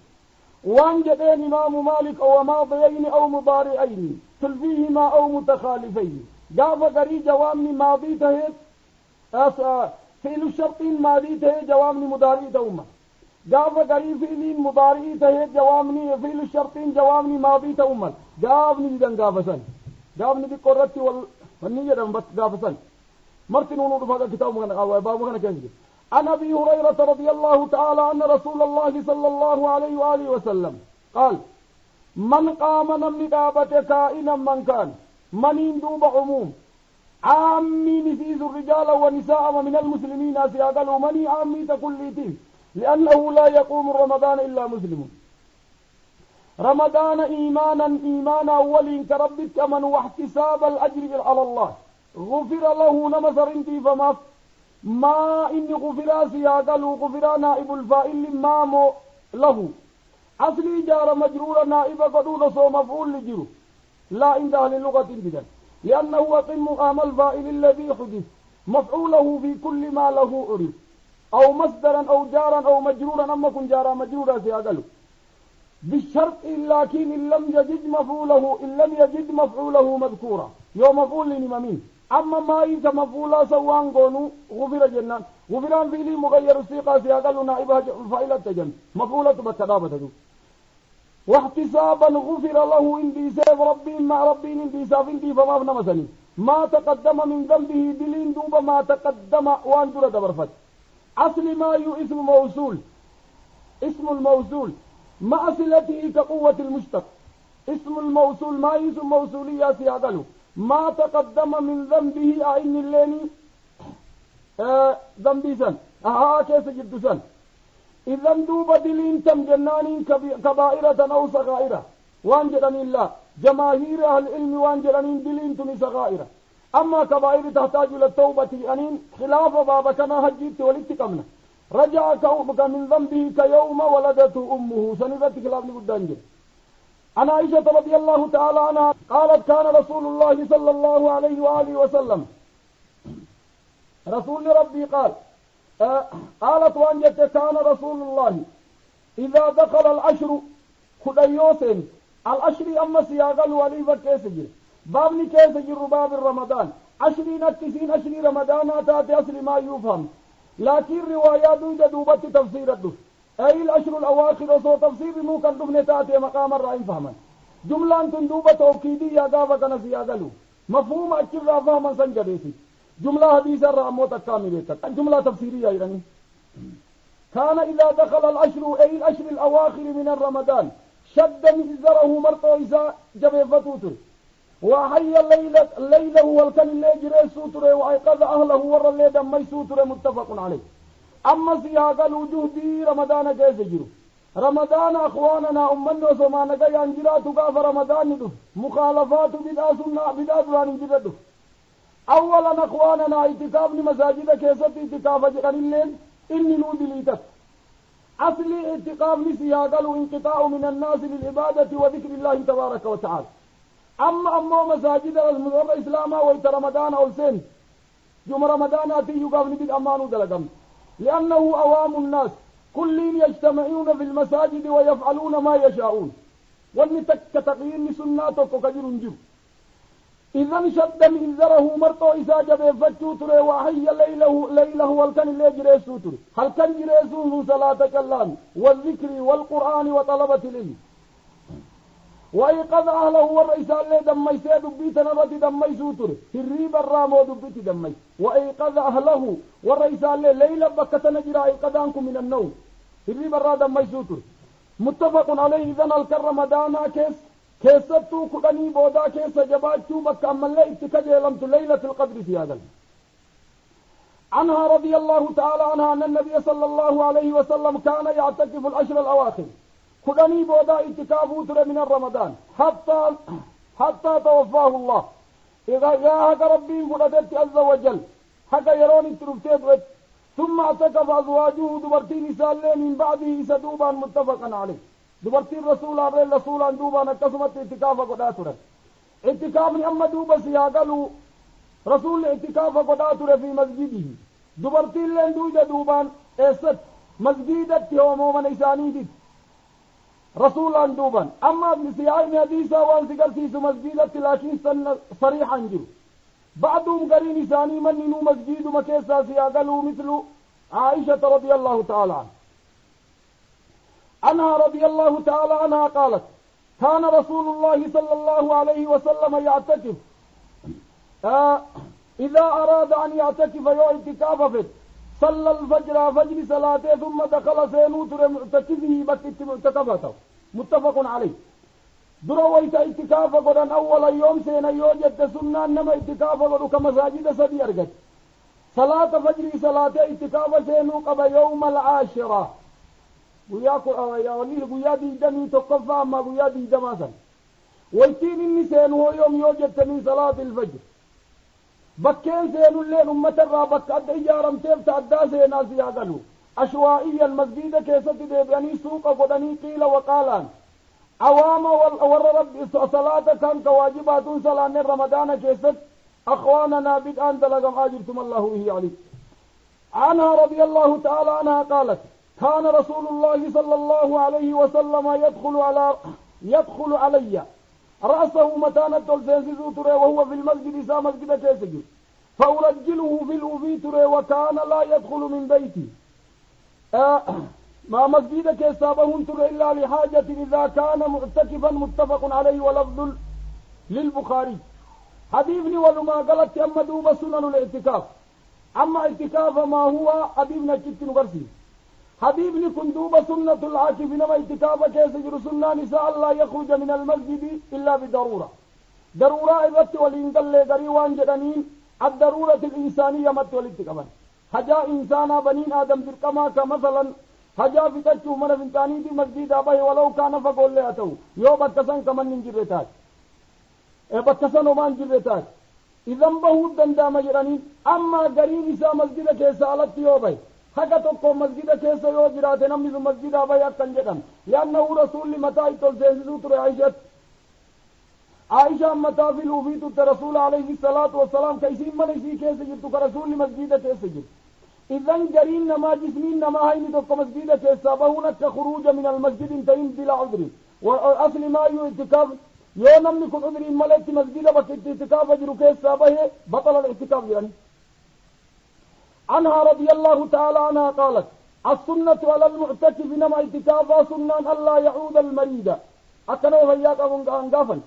S3: وانجدين إمام مالك أو ماضيين أو مضارئين تلفيهما أو متخالفين جاف قري جوامني ماضيته فعل الشرطين ماضيته جوامني مضارئتهما جاف قري فعلين مضارئته جوامني فعل الشرطين جوامني ماضيتهما جافني جدن جافسن جافني بقرتي والنية بس جافسن مرتين ونور فاق كتاب مغنى باب مغنى كنجي. عن أبي هريرة رضي الله تعالى أن رسول الله صلى الله عليه وآله وسلم قال من قام نمني دابة كائنا من كان من يندوب عموم عامي نسيز الرجال والنساء من المسلمين سيقلوا مني عامي تقول لي لأنه لا يقوم رمضان إلا مسلم. رمضان إيمانا أولين كربك من واحتساب الأجر على الله غفر له نمسر انتي فما ما إن غفرا سياقلوا غفرا نائب الفائل مامو له أصلي جار مجرورا نائب قدود سو مفعول لجرو لا عند أهل اللغة بدن لأنه أقم مقام الفائل الذي حدث مفعوله في كل ما له عرف أو مصدرا أو جارا أو مجرورا أما كن جارا مجرورا سياقلوا بالشرط لكن إن لم يجد مفعوله مذكورا يوم مفعول لنمامين أما ما إذا مفعولا سوان قونو غفر جنان غفران فيلي مغير السيقى سيقال نائبها فائلة تجن مفعولة بالتدابة واحتسابا غفر له إندي سيف ربي مع ربي إندي ساف إندي فما مثني ما تقدم من ذنبه دلين دوب ما تقدم وانتر دبرفت أصل ما اسم موصول اسم الموصول مع صلته كقوة المشتق اسم الموصول ما اسم موصولية سيادله ما تقدم من ذنبه أين الليني ذنبي سن كيس جد سن إذا دوب دلين تم جنانين كبائرة أو صغائرة وانجلن الله جماهير أهل العلم وانجلن دلين تني صغائرة أما كبائر تحتاج إلى التوبة أنين خلاف بابكنا هجيت ولتكمنا رجع كوبك من ذنبه كيوم ولدته أمه سنذات خلاف نقدانجل عن عائشة رضي الله تعالى عنها قالت كان رسول الله صلى الله عليه وآله وسلم رسول ربي قالت وانجت كان رسول الله إذا دخل العشر خديوسين العشر أما سياغل وليفة كيسجر بابني كيسجر باب رمضان 20 رمضان تاتي أصل ما يفهم لكن روايات دوبت تفسير الدف أي الأشهر الأواخر وصو تفسير موكا دفن تاتي مقام الرأي فهما جملة تندوبة توكيدية قافة نسياغلو مفهوم أكبر فهما سنجريسي جملة حديثة رأموت الكاملة جملة تفسيرية يعني كان إذا دخل العشر أي الأشهر الأواخر من الرمضان شد مئزره مرطو إساء جبفتوتر وحي الليلة والكل اللي جري سوتر وعيقظ أهله ور اللي دمي سوتر متفق عليه أما سياق الوجوه دي رمضان كيس جرو رمضان أخواننا أمنا وسمانا كي أنجرات كاف رمضان ندف مخالفات بدأ سنة بدأ دلان جردف أولا أخواننا اعتكاف لمساجد كيست اعتكاف جران الليل إني نودي ليتك أصلي اعتكاف لسياق انقطاع من الناس للعبادة وذكر الله تبارك وتعالى أما مساجد المنور الإسلام ويت رمضان أو سن جمع رمضان أتي يقاف نبيد أمانو دلقم لأنه أوام الناس كلين يجتمعون في المساجد ويفعلون ما يشاءون والنتك تقيين سناتك كجر جب إذن شد من ذره مرطو إساجة بفتو تري وحي ليله والكن اللي جريسو تري هل كان جريسو صلاة كلام والذكر والقرآن وطلبة العلم وأيقظ أهله والرئيسان اللي دمي سيد بيتنا رتي دمي سوتر الريب الرامو دبيت دمي وأيقظ أهله والرئيسان اللي ليلة بكتنا جرى أيقظانكم من النوم الريب الرام دمي سوتر متفق عليه إذن الكرم دانا كيستو كدني بودا كيس جباتو بك أما اللي اتكجي لمت ليلة القدر في هذا عنها رضي الله تعالى عنها أن النبي صلى الله عليه وسلم كان يعتكف العشر الأواخر كدني بودا اتكافو ترى من الرمضان حتى توفاه الله إذا جاءك ربي قدرت عز وجل حتى يروني ترفتيت ثم اعتكف أزواجه دبرتين سالين من بعده سدوبا متفقا عليه دبرتين رسولا دوبا نكسمت اتكافا قداتنا اتكافني أما دوبا سياقلوا رسول اتكافا قداتنا في مسجده دبرتين لين دوبان اسد مسجدت يوم ومن إسانيدت رسولا دوبا أما ابن سياعين حديثا وان سيقرسيس مسجدة لكن صريحا جرو بعضهم قرين ثاني مننو مسجد مكيسا سياقلوا مثل عائشة رضي الله تعالى عنها رضي الله تعالى عنها قالت كان رسول الله صلى الله عليه وسلم يعتكف إذا أراد أن يعتكف يو اعتكاف فت صلى الفجر فجر صلاته ثم دخل سينوتر معتكفه بكت معتكفته متفق عليه درويت اعتكاف قدن أول يوم سينا يوجد سنة نما اعتكاف قدن كمساجد سبي أرجت صلاة فجر صلاة اعتكاف سينو قب يوم العاشرة قويا دي دمي تقفى أما قويا دي دماسا ويتين إني سينو يوم يوجد من صلاة الفجر بكين سينو الليل أمة الرابك أدى إجارم تيبت أدى سينا سياقلو عشوائيا المسجد كيست ديبياني سوق قدني قيل وقالان عوام والرب صلاة كان كواجبات صلاة رمضان كيست أخواننا بدءا دلقم آجرتم الله به عليك عنها رضي الله تعالى عنها قالت كان رسول الله صلى الله عليه وسلم يدخل علي رأسه متان التلسيس تري وهو في المسجد سا مسجد كيسجل فأرجله في الأوفي تري وكان لا يدخل من بيتي ما مسجد كيسابهن تري إلا لحاجة إذا كان معتكفا متفق عليه ولفظ للبخاري. حديثني ولما قالت أما دوب سنن الاعتكاف أما اعتكاف ما هو حديثنا كت نبرسي حبيبني كندوب سنة العاكفين ما اعتكاف كيس جر سنة نساء الله يخرج من المسجد إلا بضرورة ضرورة إذت والإنقل لقريوان جدنين الضرورة الإنسانية مت والاتكافا حجا إنسانا بنين آدم برقما كمثلا حجا فتشو من فنتاني دي مسجد أبه ولو كان فقول لأتو يو بكسن كمن ننجرتاك بكسن ومان جرتاك إذن بهود دندام جرانين أما قريب إسا مسجد كيس آلت يوبي حقا تقو مسجد كيس يو جرات نمز مسجد أبا يكتن جدن لأنه رسول متى تلسيسو تر عائشة متى في الوفيت رسول عليه الصلاة والسلام كيسين من إسي كيس جرتو كرسول مسجد كيس جرت إذن جرين نما جسمين نما هين تقو مسجد كيس أبهونك خروج من المسجد انتين بلا عذر وأصل ما يو اتكاف يو نمني كن عذر ملك مسجد بك اتكاف جرو كيس أبه بطل الاعتكاف يعني. عنها رضي الله تعالى عنها قالت السنة على المعتكف نما اعتكافا سنة ألا يعود المريض أكنوا هياك أنقافا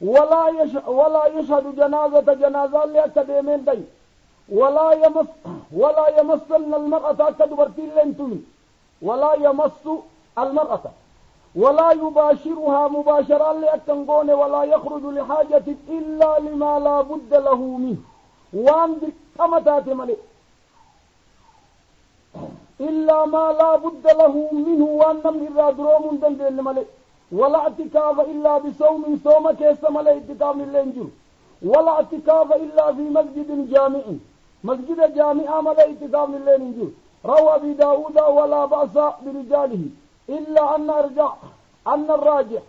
S3: ولا يشهد جنازة لأكديمين دي ولا يمسن المرأة أكدبرتين لنتمي ولا يمس المرأة ولا يباشرها مباشرا لأكنقون ولا يخرج لحاجة إلا لما لا بد له منه وان بكمتات ملئ إلا ما لا بد له منه وأن من الرادروم دندل ملئ ولا اعتكاف إلا بصوم صوم كيس ملئ اعتكاف للنجر ولا اعتكاف إلا في مسجد جامع مسجد جامع ملئ اعتكاف للنجر روى أبي داود ولا بأس برجاله إلا أن الراجح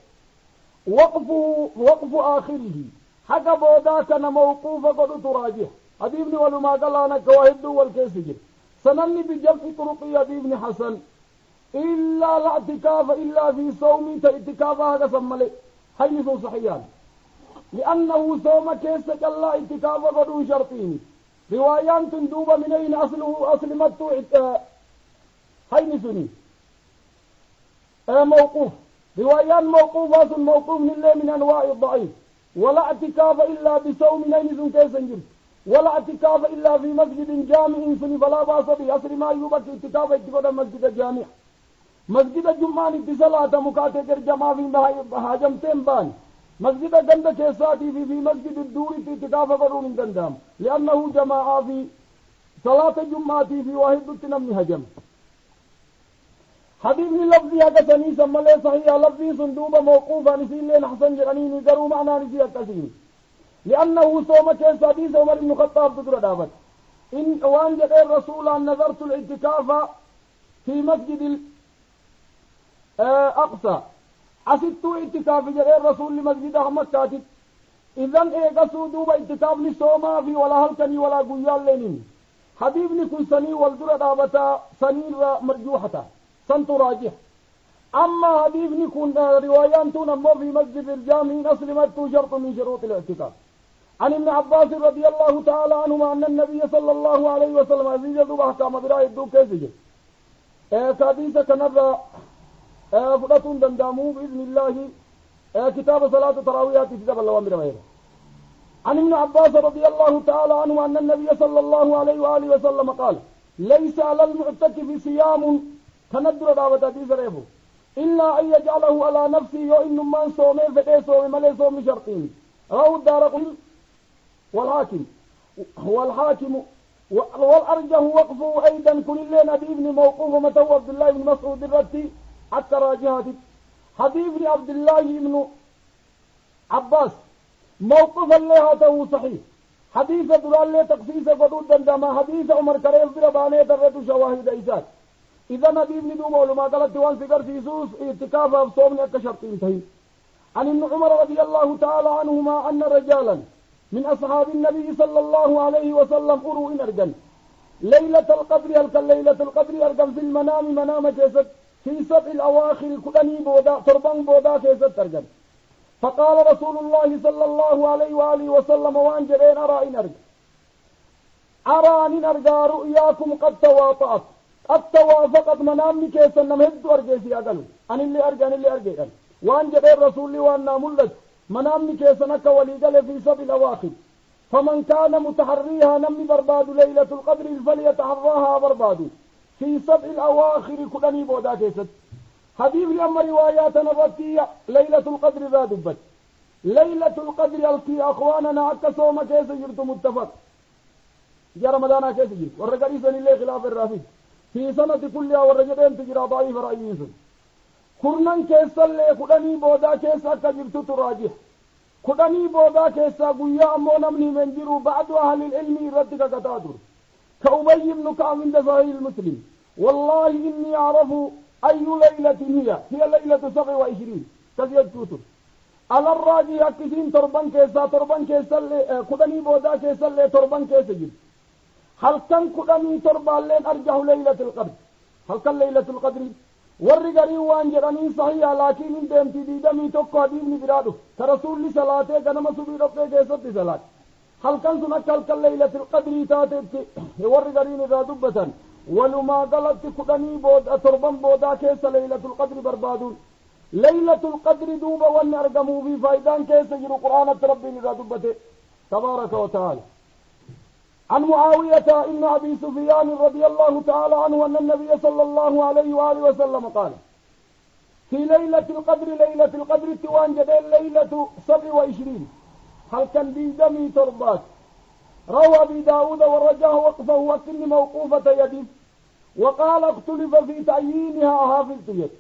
S3: وقف آخره حق بوداك موقوف قد تراجح أبي ولما قال أنا كواهد والكيسجر سنني بجمع طرق ابن حسن إلا لا اعتكاف إلا في صوم اعتكاف هذا سملي حيث صحيان لأنه صوم كيسك الله اعتكاف قدو شرطين روايان تندوب من أين أصله أصل متو حين سني موقوف روايان موقوفات موقوف لله من أنواع الضعيف ولا اعتكاف إلا بصوم أين كيسنجر ولا اعتكاف إلا في مسجد جامع سني فلا باس به أصل ما يوبك اعتكاف اتقاد مسجد جامع مسجد الجمعان اتصالات مكاتب جماع في هاجمتين بان مسجد گند كيساتي في مسجد الدور اعتكاف قرون گندام لأنه جماعة في صلاة الجمعة في واحد تنمي هجم حديث لفظي هكذا سمى صحيح لفظي صندوب موقوفا نسين لين حسن جرانين قروا معنا نسي التسين لأنه صوم كيساتي عمر بن الخطاب تدر دابت إن وان جاء الرسول أن نظرت الاعتكاف في مسجد الأقصى أسدت اعتكاف جاء الرسول لمسجد أحمد كاتب إذن إيقاسوا دوب اعتكاف لصوما في ولا هلكني ولا قيال لنين حبيبني كن سني والدر دابتا سنين مرجوحة سنت راجح أما حبيبني كن روايان تنمو في مسجد الجامع أسلمت شرط من شروط الاعتكاف عن ابن عباس رضي الله تعالى عنهما أن النبي صلى الله عليه وسلم عزيز ذو أحكام برائي الدو كيسجل كاديسة كنرى فلتون دندامو بإذن الله كتاب صلاة تراويات كتاب الله وامر غيره عن ابن عباس رضي الله تعالى عنه أن النبي صلى الله عليه وآله وسلم قال ليس على المعتكف صيام تندر دعوة حديث ريبو إلا أن يجعله على نفسه وإن من صومه فدي صوم ملي صوم شرطين رواه الدارقطني والحاكم والأرجه وقفه أيضا كل الليل ابن موقوف متو عبد الله بن مسعود الرتي حتى راجهات حديث عبد الله بن عباس موقف الله هذا صحيح حديث دلال تقسيس قدود دندما حديث عمر كريم بربانه درت شواهد إيسات إذا نبي ابن دوم علماء قالت دوان فكر في سوس ارتكاف صوم كشرطين تهي عن ابن عمر رضي الله تعالى عنهما أن رجالا من أصحاب النبي صلى الله عليه وسلم أروا إن أرجل ليلة القدر ليلة القدر أرقم في المنام منام كيست في 7 الأواخر كلني بودا تربان بودا كيست أرقم. فقال رسول الله صلى الله عليه وآله وسلم وان جرين أرى إن أرقى رؤياكم قد تواطأت قد توافقت منامي كيسا نمهد أرقيسي أقلوا أن اللي أرقى وان جرين رسولي وان ملت منامي كيسا نكا وليقل في 7 الأواخر فمن كان متحريها نمي برباد ليلة القدر فليتحراها برباد في 7 الأواخر كلني بودا كيست. حديث لأما روايات نبتية ليلة القدر ذا دبت ليلة القدر الكي أخواننا أكسوم كيس جرت متفق يا رمضان كيس جرت والرقريسا لله خلاف الرافد في سنة كلها والرجلين تجرى ضعيف رأييس كرنان كيسا اللي كدني بودا كيسا كجرت تراجح كدني بودا كيسا قويا أمو نمني من جرو بعد أهل العلم ردك كتادر كأبي بن كعب عند صحيح المسلم والله إني أعرف أي ليلة هي ليلة 27 تزيد كتب على الراجي أكسين تربان كيسا كدني بودا كيسا اللي تربان كيسا جد هل كان كدني تربان لين أرجح ليلة القدر هل كان ليلة القدر والرقري وانجراني صحيح لكن انتم تديدمي توقع ديني برادو كرسول صلاته كنما سبي ربك كيسا صلاة هل كان سنك هل كان ليلة القدر تاتت والرقري نرادبة ولما قلت كدني بودا تربان بودا كيسا ليلة القدر بربادون ليلة القدر دوبا وان ارقموا في فايدان كيسا جرو قرآن ربي نرادبة تبارك وتعالى. عن معاوية إن أبي سفيان رضي الله تعالى عنه أن النبي صلى الله عليه وآله وسلم قال في ليلة القدر توان جدين ليلة 27 هل كان بيدمي تربات روى أبي داود ورجاه وقفه وكن موقوفة يده وقال اختلف في تعيينها حافظ يد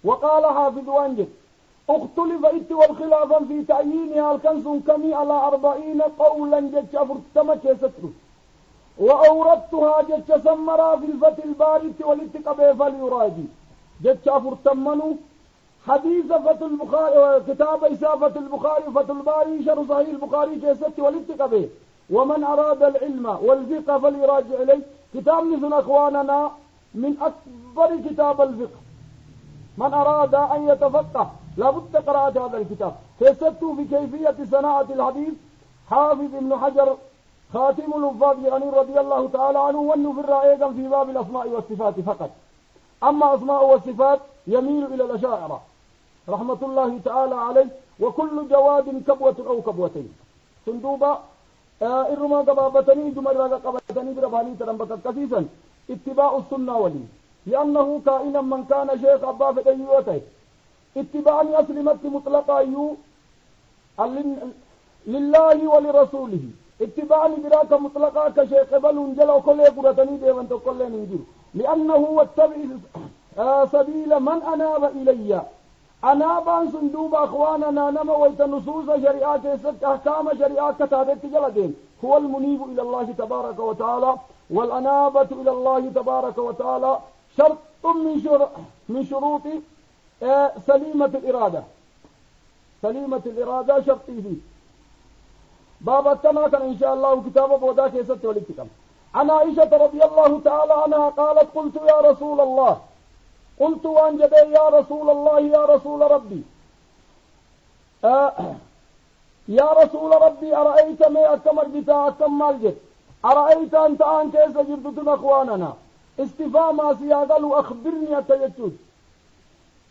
S3: وقال حافظ وانجد اختلف ات والخلافا في تعيينها الكنس كمي على 40 قولا جج فرتمك يستر وأوردتها جج سمرا في الفتح الباري والاتقبه فاليراجي جج فرتمنو حديث فتح البخاري كتاب إسافة البخاري فتح الباري شر صحيح البخاري كيست والاتقبه ومن أراد العلم والفقه فليراجع إليه كتاب مثل أخواننا من أكبر كتاب الفقه من أراد أن يتفقه لابد قراءة هذا الكتاب كيست في كيفية صناعة الحديث حافظ ابن حجر خاتم الحفاظ يعني رضي الله تعالى عنه والنفر أيضا في باب الأسماء والصفات فقط. أما أسماء والصفات يميل إلى الأشاعرة رحمة الله تعالى عليه وكل جواد كبوة أو كبوتين صندوبة إرما قبابتني جمرة قبابتني برباني ترنبك كثيفا اتباع السنة ولي لأنه كائنا من كان شيخ أبا فديوته اتباعني أسلمت مطلقا لله ولرسوله اتباعني براك مطلقا كشيخ بل انجل وكل يقرتني ديوان تقول ننجل لأنه واتبع سبيل من أناب إلي أنابان صندوب أخواننا نما ويتنصوص شريعات ست أحكام شريعات كتابت جلدين هو المنيب إلى الله تبارك وتعالى والأنابة إلى الله تبارك وتعالى شرط من شروط سليمة الإرادة شرطي فيه باب التماكن إن شاء الله كتاب بوداك يسد والاتكام. عن عائشة رضي الله تعالى عنها قالت قلت يا رسول الله قلت وانجدي يا رسول الله يا رسول ربي يا رسول ربي أرأيت ما أكمل بتاع أكمل جد أرأيت أنت عن كيس جردتنا أخواننا استفاما سيادلوا أخبرني التيجد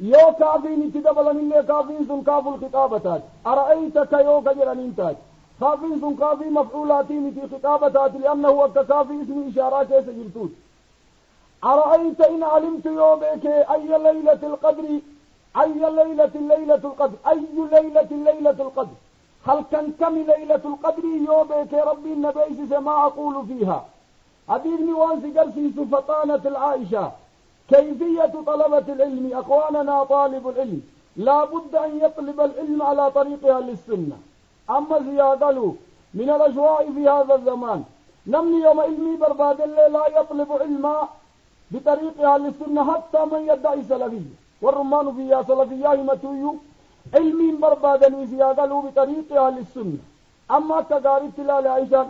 S3: يو كافين تدبل مني كافين سن كاف الخطابتات أرأيت كيو كجرن انتاج كافين سن كافي مفعولاتين في خطابتات لأنه كافي اسم إشارات كيس جردود أرأيت إن علمت يومك أي ليلة القدر أي ليلة القدر أي ليلة القدر هل كان كم ليلة القدر يومك ربي النبي ما أقول فيها أديرني وانسي قرسي سفطانة العائشة كيفية طلبة العلم أخواننا طالب العلم لا بد أن يطلب العلم على طريقها للسنة. أما زيادله من الأجواء في هذا الزمان نمني يوم علمي برباد اللي لا يطلب علما بطريقها للسنة حتى من يدعي سلفية والرمان فيها سلفية متوي علمي بربادا وزيادله بطريقها للسنة. أما تقارب تلال عائشة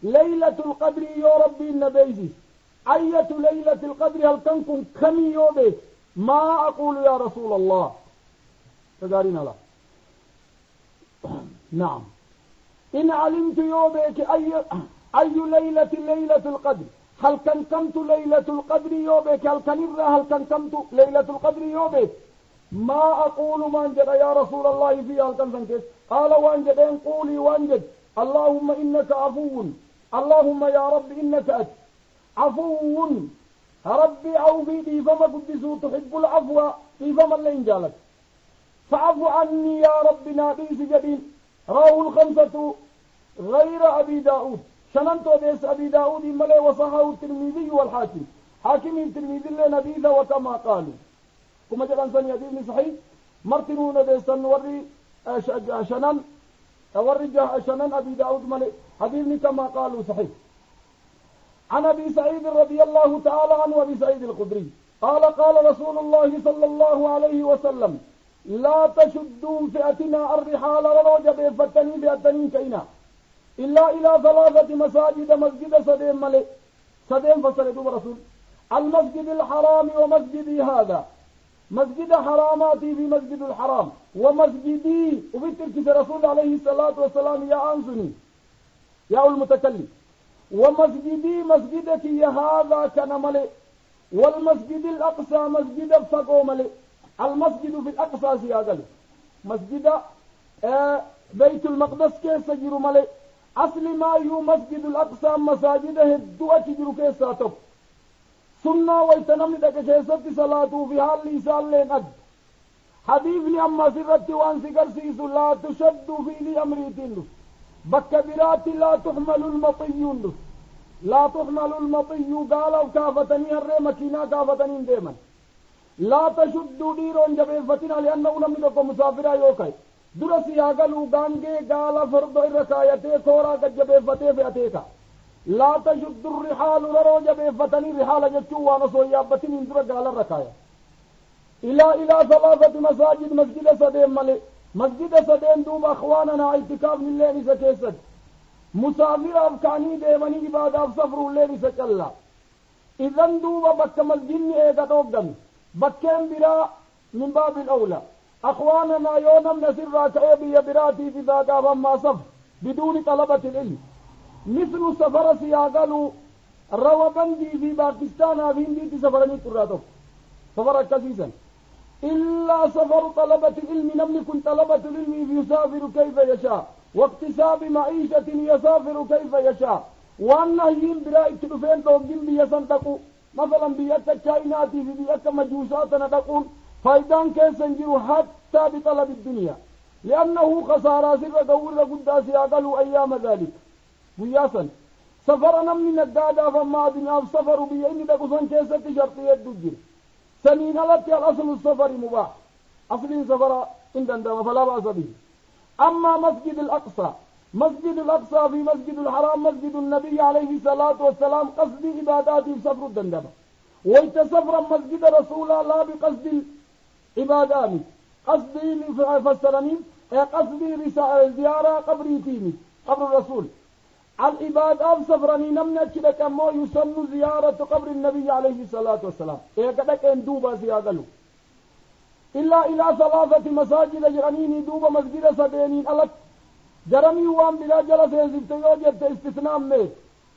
S3: ليلة القدر يا ربي النبي أية ليلة القدر هل كنكم كم يوبك ما أقول يا رسول الله تقارين الله نعم إن علمت يوبك أي ليلة القدر هل كنكمت ليلة القدر يوبك هل كنرى هل كنكمت ليلة القدر يوبك ما أقول وانجد يا رسول الله فيها هل كنكمت قال وانجد قولي وانجد اللهم إنك عفو اللهم يا رب إنك عفو ربي عوفي فما قدسوا تحب العفو فما اللي انجالك فعفو عني يا رب ناقيس جديد رواه الخمسة غير أبي داود شننتو بيس أبي داود ملي وصحه الترمذي والحاكم حاكم الترمذي اللي نبيذ وكما قالوا كما جلن سني حديث صحيح مرتنون بيسن وري شنن شنن أبي داود ملي حديث كما قالوا صحيح عن أبي سعيد رضي الله تعالى عنه وأبي سعيد الخدري قال قال رسول الله صلى الله عليه وسلم لا تشدوا فئتنا الرحال ولوجب فتني فئتني كينا إلا إلى ثلاثة مساجد مسجد سدين ملئ سدين فسردوا برسول المسجد الحرام ومسجدي هذا مسجد حراماتي في مسجد الحرام ومسجدي وفي تلك رسول عليه الصلاة والسلام يا أنسني يا المتكلم ومسجدي مسجدك يا هذا كان ملئ والمسجد الأقصى مسجد فقو ملئ المسجد في الأقصى سياقل مسجد بيت المقدس كيف سجر ملئ أصل ما يو مسجد الأقصى مساجده الدعاء تجر كيف ساتف سنة ويتنمي دك كيست صلاة في حال لسان لين أد حديثني أما سرت وان سكر سيسو لا تشد في لي أمري تندس بكبرات لا تحمل المطي لا تحمل المطي قالوا كافتني الرمكينا كافتني ديما لا تشدوا ديرون جبيفتنا لأنه لم يكن مسافرا يوكاي درسي ياغلو غانجي قال فرد الركايتي كورا جبيفتي فياتيكا لا تشد الرحال لرو جبيفتني رحال جتشو ونصو يابتني اندر قال الركاية إلى ثلاثة مساجد مسجد سدين ملي مسجد سدين دوب أخواننا اعتكاف من الليل سكيسد مسافر أفكاني ديماني عبادة سفر الليل سكلا إذن دوب بك مسجدني ايقا توقدم بكين برا من باب الأولى أخواننا يونم نسر راكعي براتي في ذاك فما صف بدون طلبة العلم مثل سفر سياقلوا روبندي في باكستان في هندي سفرني تراتو سفر كثيسا إلا سفر طلبة العلم لم يكن طلبة العلم يسافر كيف يشاء واكتساب معيشة يسافر كيف يشاء والنهيين برائي تلفين توقين بيسنتقوا مثلا بيئة كائناتي في بيئة مجوساتنا تقول فايدان كيسن جيرو حتى بطلب الدنيا لأنه خسارة سر دور قداس يقلوا أيام ذلك وياسا سفرنا من الدادا فما دناف سفر بيئني تقصن كيسة شرطية الدجر سنين التي الأصل السفر مباح أصل سفر عندما فلا بأس به أما مسجد الأقصى في مسجد الحرام مسجد النبي عليه الصلاة والسلام قصد عباداتي سفر الدندمة ويتسفر مسجد رسول لا بقصد العبادات قصدي فسرني قصدي زيارة قبري فيني قبر الرسول العبادات سفرني نمنا كده مو يسن زيارة قبر النبي عليه الصلاة والسلام كده ان دوبا سيادلو إلا إلى ثلاثة مساجد جرانيني دوبا مسجد سدينين ألت جرمي وان بلا جلس يزفت يوجد استثناء ميت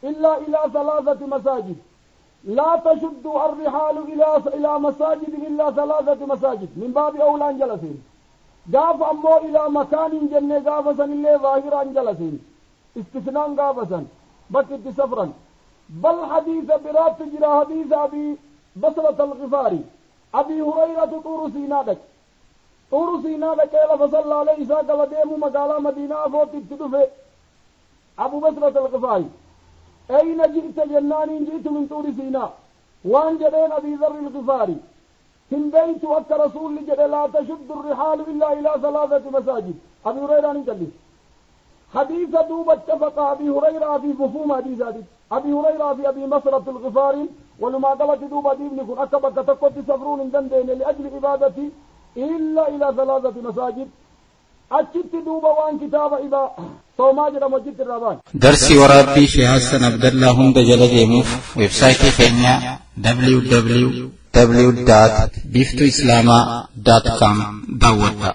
S3: إلا إلى ثلاثة مساجد لا تشد الرحال إلى مساجد إلا ثلاثة مساجد من باب أولى جلسين قاف أمو إلى مكان جنة قافسا اللي ظاهرا جلسين استثناء قافسا بكت سفرا بل حديث برات تجرى حديث أبي بصرة الغفاري أبي هريرة طور سينادك إلى فصلى عليه ساق لديم مقالة مدينة فوت التدفع أبو بصرة الغفاري أين جئت جناني جئت من طور سيناء وان جدين أبي ذر الغفاري تنبيت وك رسول لجد لا تشد الرحال إلا إلى ثلاثة مساجد أبي هريرة نجلس حديث دوب اتفق أبي هريرة في مفهوم حديث أبي هريرة في أبي بصرة الغفاري ولما قالت دوب ديبنكم أكبر كتكوت سفرون دندين لأجل عبادتي إلا إلى ثلاثة مساجد achitti duuba waan kitaaba ibaa soomaa jedhamu achitti irraa baan.
S2: Darsi waraabbii Sheekh Hassan Abdallaa hunda jala deemuuf websaayitii keenya www.biftuislamaa.com daawwadha.